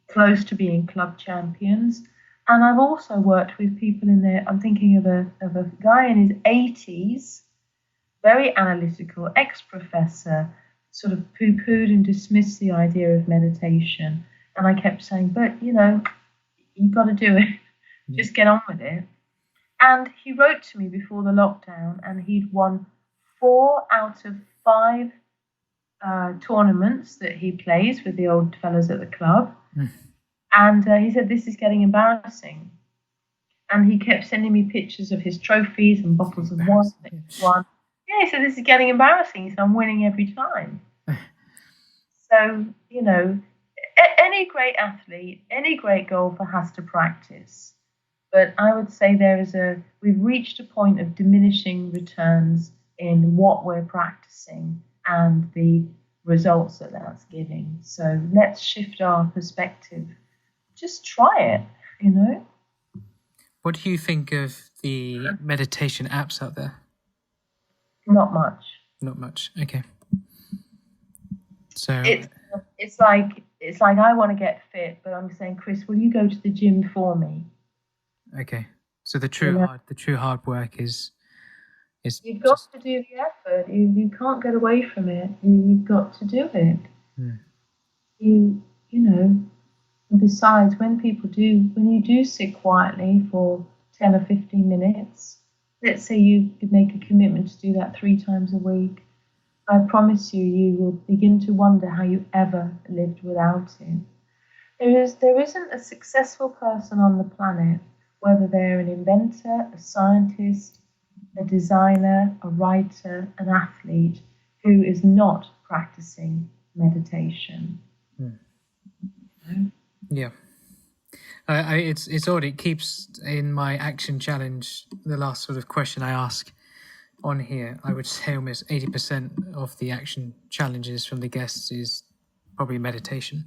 close to being club champions. And I've also worked with people I'm thinking of a guy in his 80s, very analytical, ex-professor, sort of poo-pooed and dismissed the idea of meditation. And I kept saying, but, you've got to do it. Just get on with it. And he wrote to me before the lockdown, and he'd won 4 out of 5 tournaments that he plays with the old fellas at the club. And he said, this is getting embarrassing. And he kept sending me pictures of his trophies and bottles of wine that he won. Yeah, he said, this is getting embarrassing. He said, I'm winning every time. So, any great athlete, any great golfer has to practice. But I would say we've reached a point of diminishing returns in what we're practicing and the results that's giving. So let's shift our perspective. Just try it, What do you think of the meditation apps out there? Not much. Not much. Okay. So it's like I want to get fit, but I'm saying, Chris, will you go to the gym for me? Okay. So the true hard work is you've got to do the effort. You can't get away from it. You've got to do it. And besides, when you do sit quietly for 10 or 15 minutes, let's say you could make a commitment to do that 3 times a week, I promise you will begin to wonder how you ever lived without it. There isn't a successful person on the planet, whether they're an inventor, a scientist, a designer, a writer, an athlete, who is not practicing meditation. Yeah. It's odd. It keeps in my action challenge, the last sort of question I ask on here, I would say almost 80% of the action challenges from the guests is probably meditation.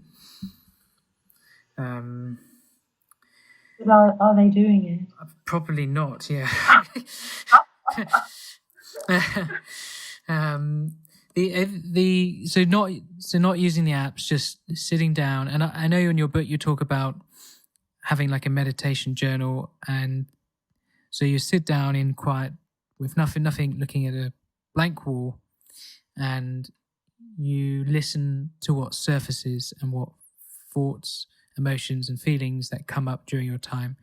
But are they doing it? Probably not, yeah. So not using the apps, just sitting down. And I know in your book you talk about having like a meditation journal, and so you sit down in quiet with nothing, looking at a blank wall, and you listen to what surfaces and what thoughts, emotions, and feelings that come up during your time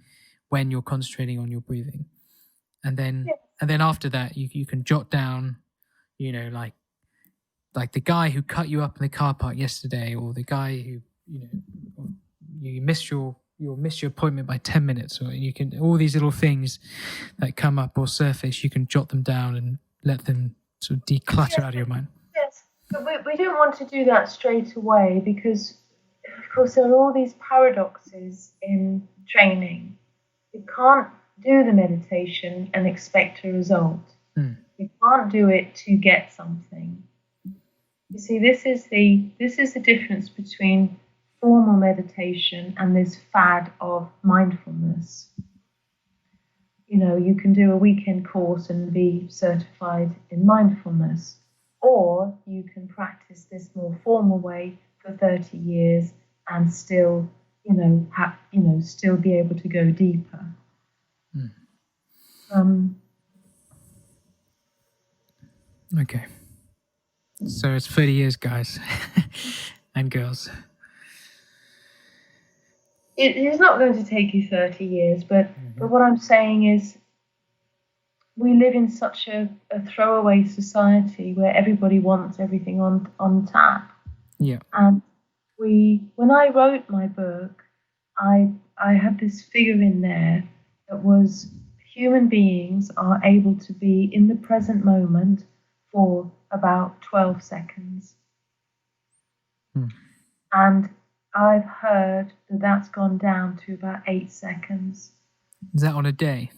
when you're concentrating on your breathing. And then after that, you can jot down, like the guy who cut you up in the car park yesterday, or the guy who you missed your appointment by 10 minutes, or you can, all these little things that come up or surface, you can jot them down and let them sort of declutter out of your mind. Yes, but we don't want to do that straight away, because of course there are all these paradoxes in training. You can't do the meditation and expect a result. You can't do it to get something. You see, this is the difference between formal meditation and this fad of mindfulness. You can do a weekend course and be certified in mindfulness, or you can practice this more formal way for 30 years and still, still be able to go deeper. Okay. So it's 30 years, guys and girls. It is not going to take you 30 years, but what I'm saying is we live in such a throwaway society where everybody wants everything on tap. Yeah. And when I wrote my book, I had this figure in there that was human beings are able to be in the present moment for about 12 seconds. And I've heard that that's gone down to about 8 seconds. Is that on a day?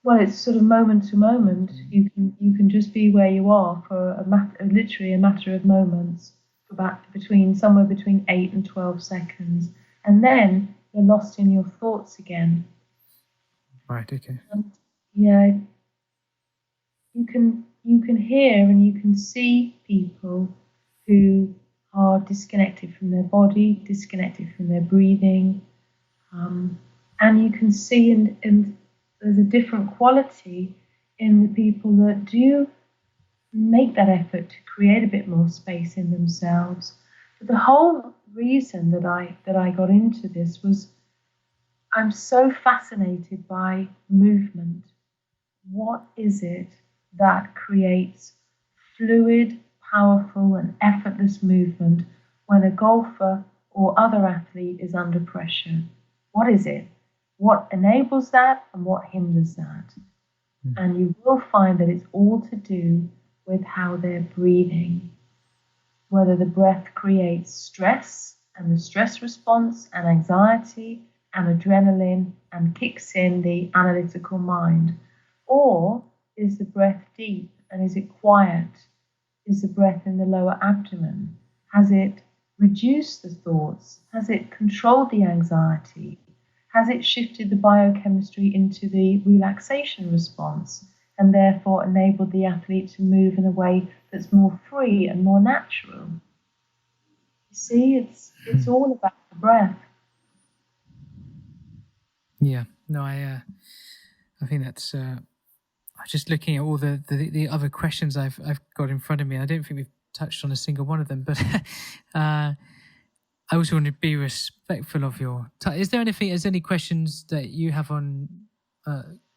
Well, it's sort of moment to moment. You can just be where you are for literally a matter of moments, for somewhere between 8 and 12 seconds, and then you're lost in your thoughts again. Right. Okay. And, you can hear and you can see people who are disconnected from their body, disconnected from their breathing, and you can see and there's a different quality in the people that do make that effort to create a bit more space in themselves. But the whole reason that I got into this was I'm so fascinated by movement. What is it that creates fluid, powerful, and effortless movement when a golfer or other athlete is under pressure? What is it? What enables that and what hinders that? And you will find that it's all to do with how they're breathing. Whether the breath creates stress and the stress response and anxiety and adrenaline and kicks in the analytical mind, or is the breath deep and is it quiet? Is the breath in the lower abdomen? Has it reduced the thoughts? Has it controlled the anxiety? Has it shifted the biochemistry into the relaxation response and therefore enabled the athlete to move in a way that's more free and more natural? You see, it's all about the breath. Yeah. No, I think that's. I'm just looking at all the other questions I've got in front of me. I don't think we've touched on a single one of them, but I also want to be respectful of your time. Is there any questions that you have on?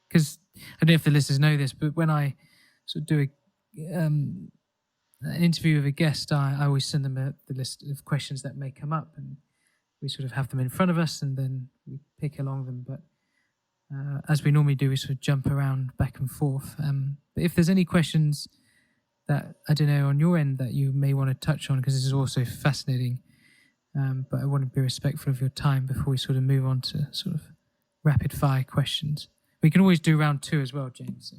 Because I don't know if the listeners know this, but when I sort of do an interview with a guest, I always send them the list of questions that may come up, and we sort of have them in front of us, and then we pick along them. But as we normally do, we sort of jump around back and forth. But if there's any questions that, I don't know, on your end that you may want to touch on, because this is also fascinating. But I want to be respectful of your time before we sort of move on to sort of rapid fire questions. We can always do round 2 as well, Jayne. So.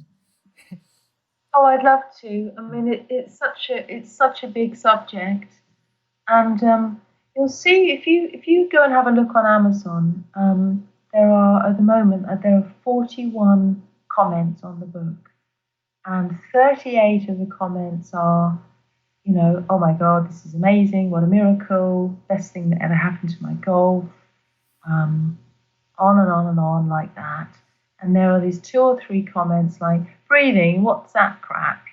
Oh, I'd love to. I mean, it's such a big subject, and you'll see if you go and have a look on Amazon. There are at the moment there are 41 comments on the book, and 38 of the comments are, oh my God, this is amazing! What a miracle! Best thing that ever happened to my golf. On and on and on like that. And there are these 2 or 3 comments like, breathing, what's that crap,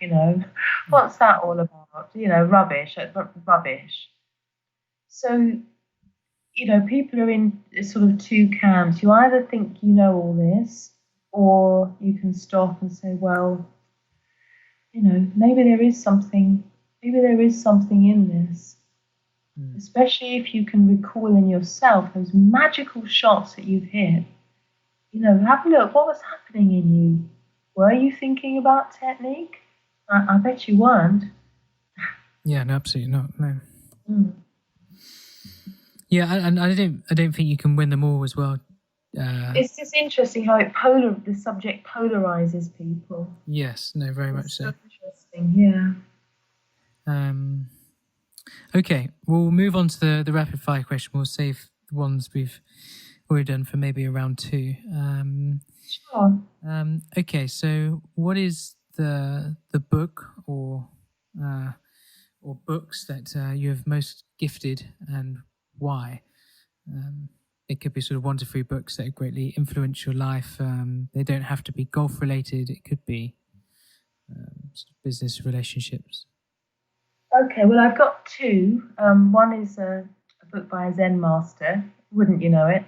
what's that all about, rubbish. So, people are in sort of 2 camps. You either think you know all this, or you can stop and say, well, maybe there is something in this. Especially if you can recall in yourself those magical shots that you've hit. Have a look. What was happening in you? Were you thinking about technique? I bet you weren't. Yeah, no, absolutely not. No. Yeah, and I don't think you can win them all as well. It's just interesting how the subject polarizes people. Yes, no, very much so. Interesting, yeah. Okay, we'll move on to the rapid fire question. We'll save the ones we've already done for maybe a round 2. Sure. Okay, so what is the book or books that you have most gifted, and why? It could be sort of 1 to 3 books that greatly influence your life. They don't have to be golf related. It could be sort of business relationships. Okay, well, I've got 2. One is a book by a Zen master. Wouldn't you know it?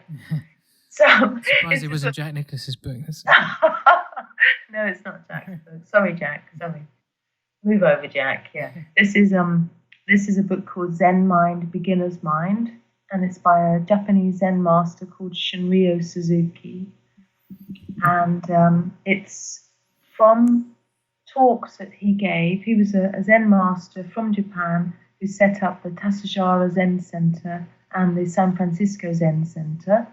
So surprised it wasn't Jack Nicklaus's book. No, it's not Jack's book. Sorry, Jack. Sorry. Move over, Jack. Yeah. This is a book called Zen Mind, Beginner's Mind, and it's by a Japanese Zen master called Shunryo Suzuki. And it's from talks that he gave. He was a Zen master from Japan who set up the Tasajara Zen Center and the San Francisco Zen Center,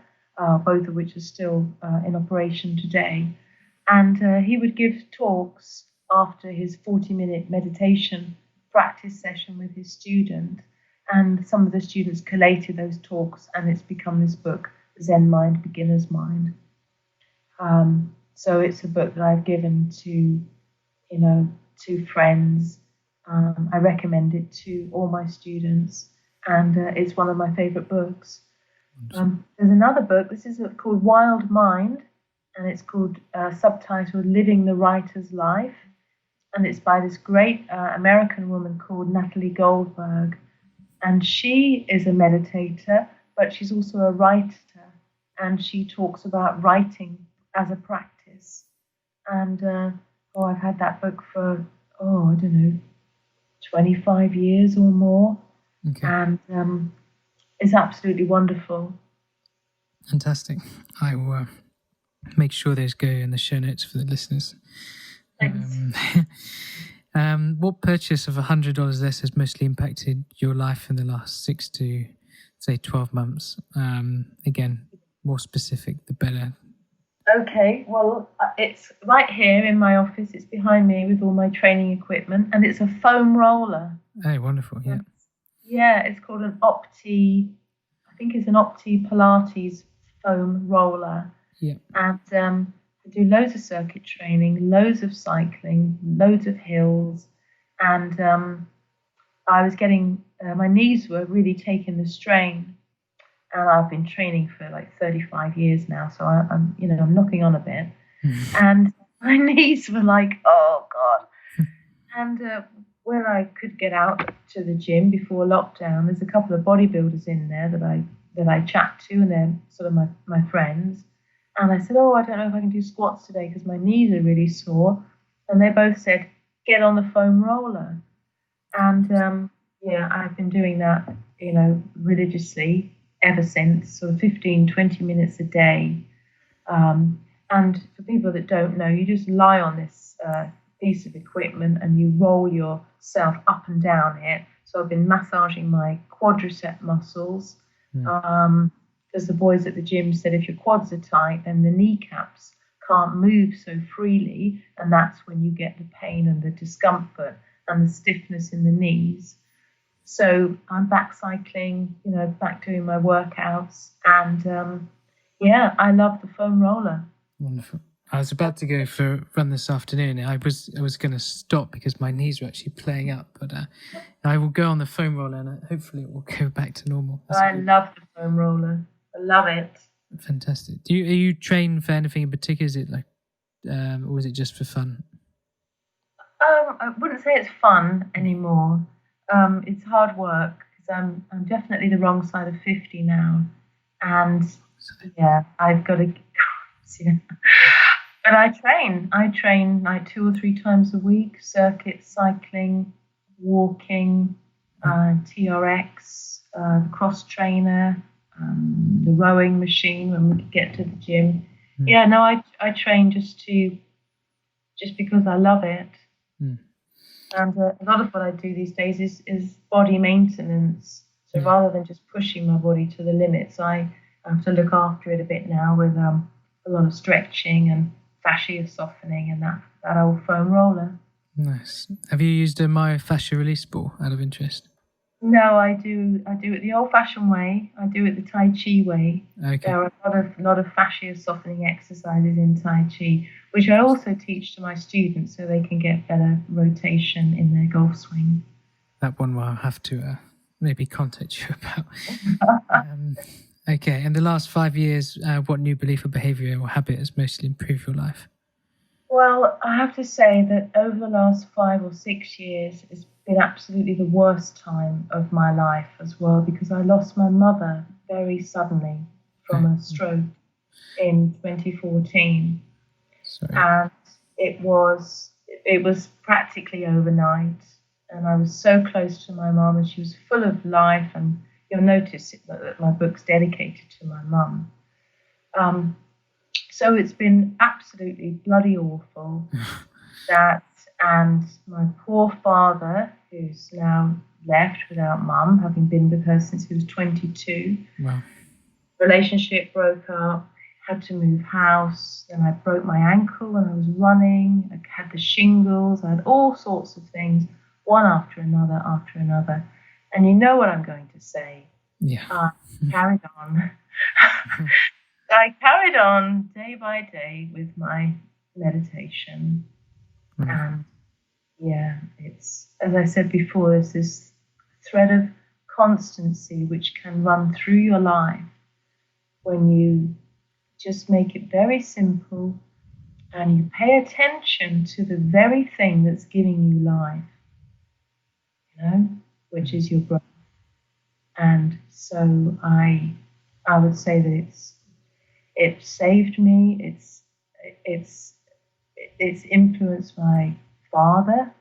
both of which are still in operation today. And he would give talks after his 40-minute meditation practice session with his student. And some of the students collated those talks, and it's become this book, Zen Mind, Beginner's Mind. So it's a book that I've given to friends. I recommend it to all my students, and it's one of my favorite books. There's another book. This is called Wild Mind, and it's called subtitled Living the Writer's Life, and it's by this great American woman called Natalie Goldberg, and she is a meditator, but she's also a writer, and she talks about writing as a practice. And I've had that book for, 25 years or more. Okay. And it's absolutely wonderful. Fantastic. I will make sure those go in the show notes for the listeners. Thanks. What purchase of $100 less has mostly impacted your life in the last 6 to, say, 12 months? Again, more specific, the better. Okay, well, it's right here in my office. It's behind me with all my training equipment, and it's a foam roller. Oh, wonderful, yeah. Yeah, it's called an Opti, I think it's an Opti Pilates foam roller. Yeah. And I do loads of circuit training, loads of cycling, loads of hills, and I was getting, my knees were really taking the strain. And I've been training for like 35 years now, so I'm knocking on a bit. And my knees were like, oh God. And when I could get out to the gym before lockdown, there's a couple of bodybuilders in there that I chat to, and they're sort of my friends. And I said, I don't know if I can do squats today because my knees are really sore. And they both said, get on the foam roller. And I've been doing that, religiously ever since, sort of 15, 20 minutes a day. And for people that don't know, you just lie on this piece of equipment and you roll yourself up and down it. So I've been massaging my quadricep muscles, because the boys at the gym said if your quads are tight, then the kneecaps can't move so freely, and that's when you get the pain and the discomfort and the stiffness in the knees. So I'm back cycling, back doing my workouts, and I love the foam roller. Wonderful. I was about to go for a run this afternoon. I was going to stop because my knees were actually playing up, but I will go on the foam roller and hopefully it will go back to normal. I love the foam roller. I love it. Fantastic. Are you trained for anything in particular? Is it like, or was it just for fun? I wouldn't say it's fun anymore. It's hard work because I'm definitely the wrong side of 50 now, and I've got to. But I train like 2 or 3 times a week: circuit cycling, walking, TRX, cross trainer, the rowing machine when we get to the gym. I train just because I love it. And a lot of what I do these days is body maintenance. So rather than just pushing my body to the limits, I have to look after it a bit now with a lot of stretching and fascia softening and that old foam roller. Nice. Have you used a myofascial release ball out of interest? No, I do it the old-fashioned way. I do it the Tai Chi way. Okay. There are a lot of fascia softening exercises in Tai Chi, which I also teach to my students so they can get better rotation in their golf swing. That one I'll have to maybe contact you about. Okay. In the last 5 years, what new belief or behaviour or habit has mostly improved your life? Well, I have to say that over the last 5 or 6 years, it's been absolutely the worst time of my life as well, because I lost my mother very suddenly from a stroke in 2014. Sorry. And it was practically overnight. And I was so close to my mum, and she was full of life. And you'll notice that my book's dedicated to my mum. So it's been absolutely bloody awful. And my poor father, who's now left without mum, having been with her since he was 22. Wow. Relationship broke up, had to move house. Then I broke my ankle when I was running. I had the shingles. I had all sorts of things, one after another. And you know what I'm going to say. Yeah. Carried on. I carried on day by day with my meditation. And it's, as I said before, there's this thread of constancy which can run through your life when you just make it very simple and you pay attention to the very thing that's giving you life, which is your breath. And so I would say that it saved me. It's influenced my father,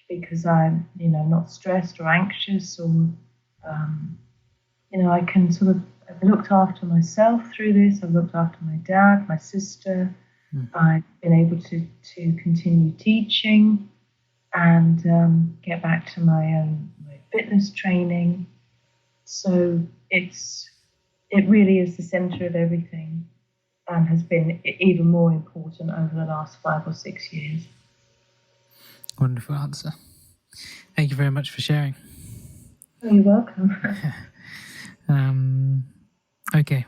because I'm, not stressed or anxious, or, I can I've looked after myself through this. I've looked after my dad, my sister. I've been able to continue teaching and get back to my fitness training. So it really is the center of everything, and has been even more important over the last 5 or 6 years. Wonderful answer. Thank you very much for sharing. Oh, you're welcome. Okay.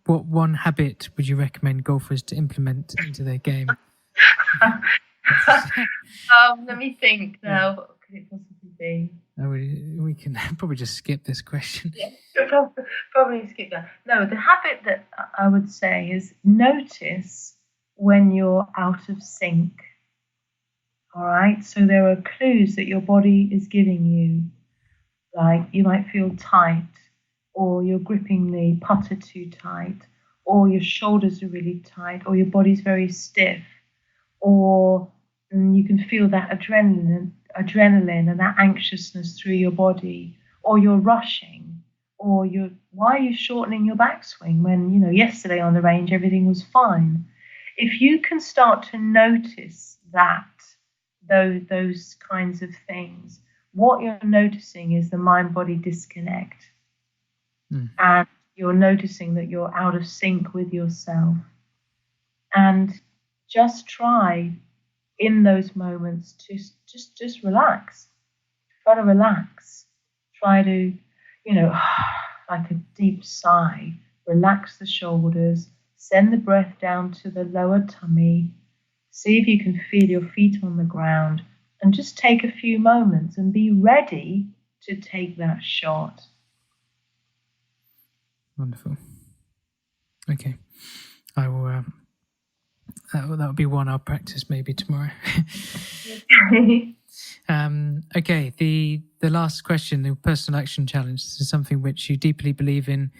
What one habit would you recommend golfers to implement into their game? Let me think now. What could it possibly be? We can probably just skip this question. Yeah, probably skip that. No, the habit that I would say is notice when you're out of sync. All right, so there are clues that your body is giving you, like you might feel tight, or you're gripping the putter too tight, or your shoulders are really tight, or your body's very stiff, or you can feel that adrenaline and that anxiousness through your body, or you're rushing, or why are you shortening your backswing when, yesterday on the range everything was fine? If you can start to notice those kinds of things, what you're noticing is the mind-body disconnect. And you're noticing that you're out of sync with yourself. And just try in those moments to just relax. Try to relax. Try to, like a deep sigh, relax the shoulders, send the breath down to the lower tummy. See if you can feel your feet on the ground, and just take a few moments and be ready to take that shot. Wonderful. Okay. I will, that'll be one I'll practice maybe tomorrow. Okay. The last question, the personal action challenge. This is something which you deeply believe in,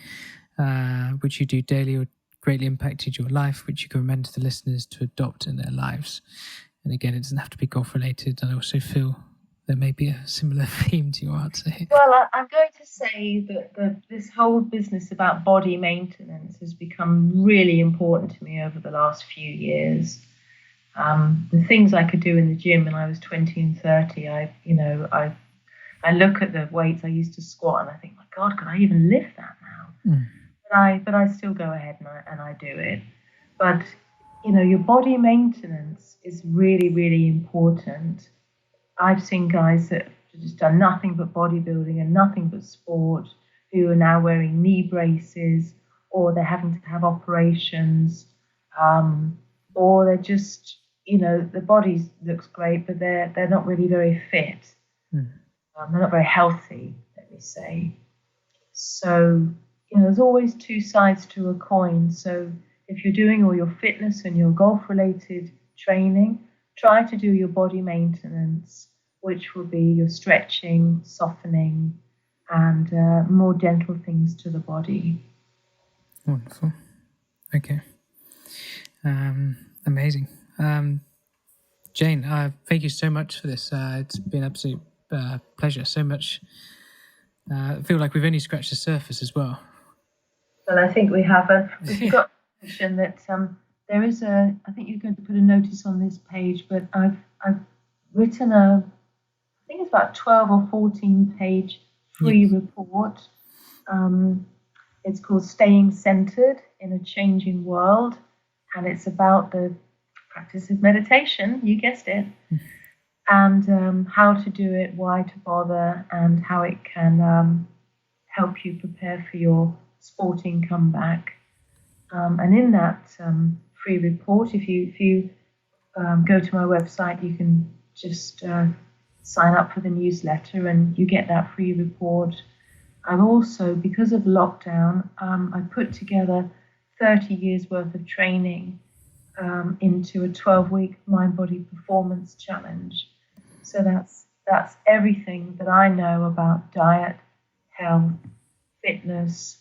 which you do daily or greatly impacted your life, which you can recommend to the listeners to adopt in their lives. And again, it doesn't have to be golf related. I also feel there may be a similar theme to your answer here. Well, I'm going to say that this whole business about body maintenance has become really important to me over the last few years. The things I could do in the gym when I was 20 and 30, I look at the weights I used to squat and I think, my God, could I even lift that now? But I still go ahead and I do it. But, your body maintenance is really, really important. I've seen guys that have just done nothing but bodybuilding and nothing but sport who are now wearing knee braces, or they're having to have operations, or they're just, the body looks great, but they're not really very fit. They're not very healthy, let me say. So, there's always two sides to a coin. So if you're doing all your fitness and your golf-related training, try to do your body maintenance, which will be your stretching, softening, and more gentle things to the body. Wonderful. Okay. Amazing. Jayne, thank you so much for this. It's been an absolute pleasure. So much. I feel like we've only scratched the surface as well. Well, I think we haven't. We forgot to mention that there is I think you're going to put a notice on this page, but I've written I think it's about 12 or 14 page free report. It's called Staying Centered in a Changing World, and it's about the practice of meditation, you guessed it, and how to do it, why to bother, and how it can help you prepare for your sporting comeback. And in that free report, if you go to my website, you can just sign up for the newsletter and you get that free report. And also, because of lockdown, I put together 30 years worth of training into a 12-week mind-body performance challenge. So that's everything that I know about diet, health, fitness,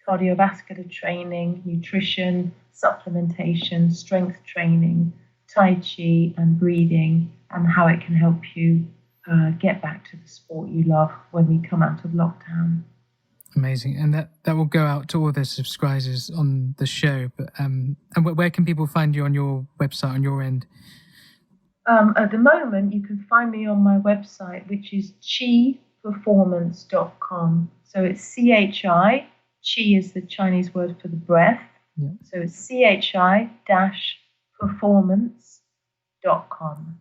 cardiovascular training, nutrition, supplementation, strength training, Tai Chi, and breathing, and how it can help you get back to the sport you love when we come out of lockdown. Amazing. And that will go out to all the subscribers on the show. But and where can people find you on your website, on your end? At the moment, you can find me on my website, which is chiperformance.com. So it's CHI. Chi is the Chinese word for the breath. Yeah. So it's CHI-performance.com.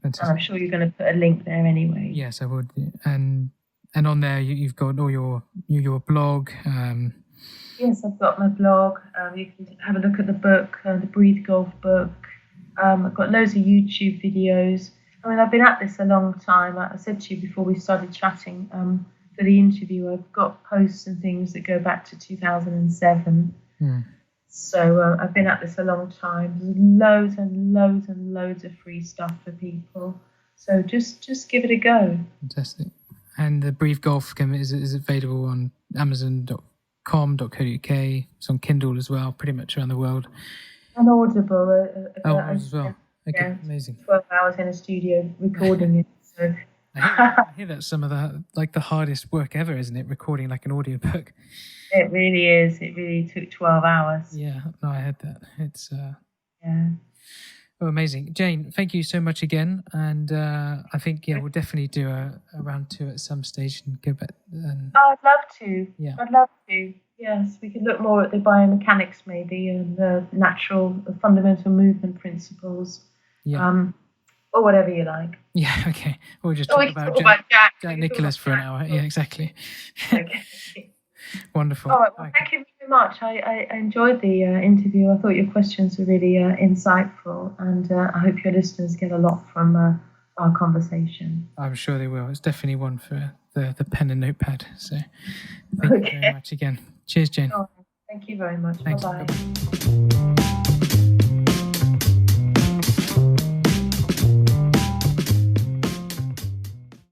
Fantastic. And I'm sure you're going to put a link there anyway. Yes, I would. And on there, you've got all your blog. Yes, I've got my blog. You can have a look at the book, the Breathe Golf book. I've got loads of YouTube videos. I mean, I've been at this a long time. I said to you before we started chatting for the interview, I've got posts and things that go back to 2007. So I've been at this a long time. There's loads and loads and loads of free stuff for people. So just give it a go. Fantastic. And the Brief Golf is available on Amazon.com.co.uk. It's on Kindle as well, pretty much around the world. And Audible. As well. Okay, yeah, amazing. 12 hours in a studio recording it. So. I hear that's some of the hardest work ever, isn't it? Recording like an audiobook. It really is. It really took 12 hours. Yeah, no, I heard that. It's yeah. Oh, amazing. Jayne, thank you so much again. And I think, we'll definitely do a round two at some stage and go back. I'd love to. Yeah. I'd love to. Yes, we could look more at the biomechanics maybe and the natural, the fundamental movement principles. Yeah. Or whatever you like. Yeah, okay. We'll just Or talk we can about talk about Jack. Jack Nicholas for an hour. Yeah, exactly. Okay. Wonderful. All right. Well, thank you very much. I enjoyed the interview. I thought your questions were really insightful, and I hope your listeners get a lot from our conversation. I'm sure they will. It's definitely one for the pen and notepad. So thank you very much again. Cheers, Jayne. Oh, thank you very much. Thanks. Bye-bye.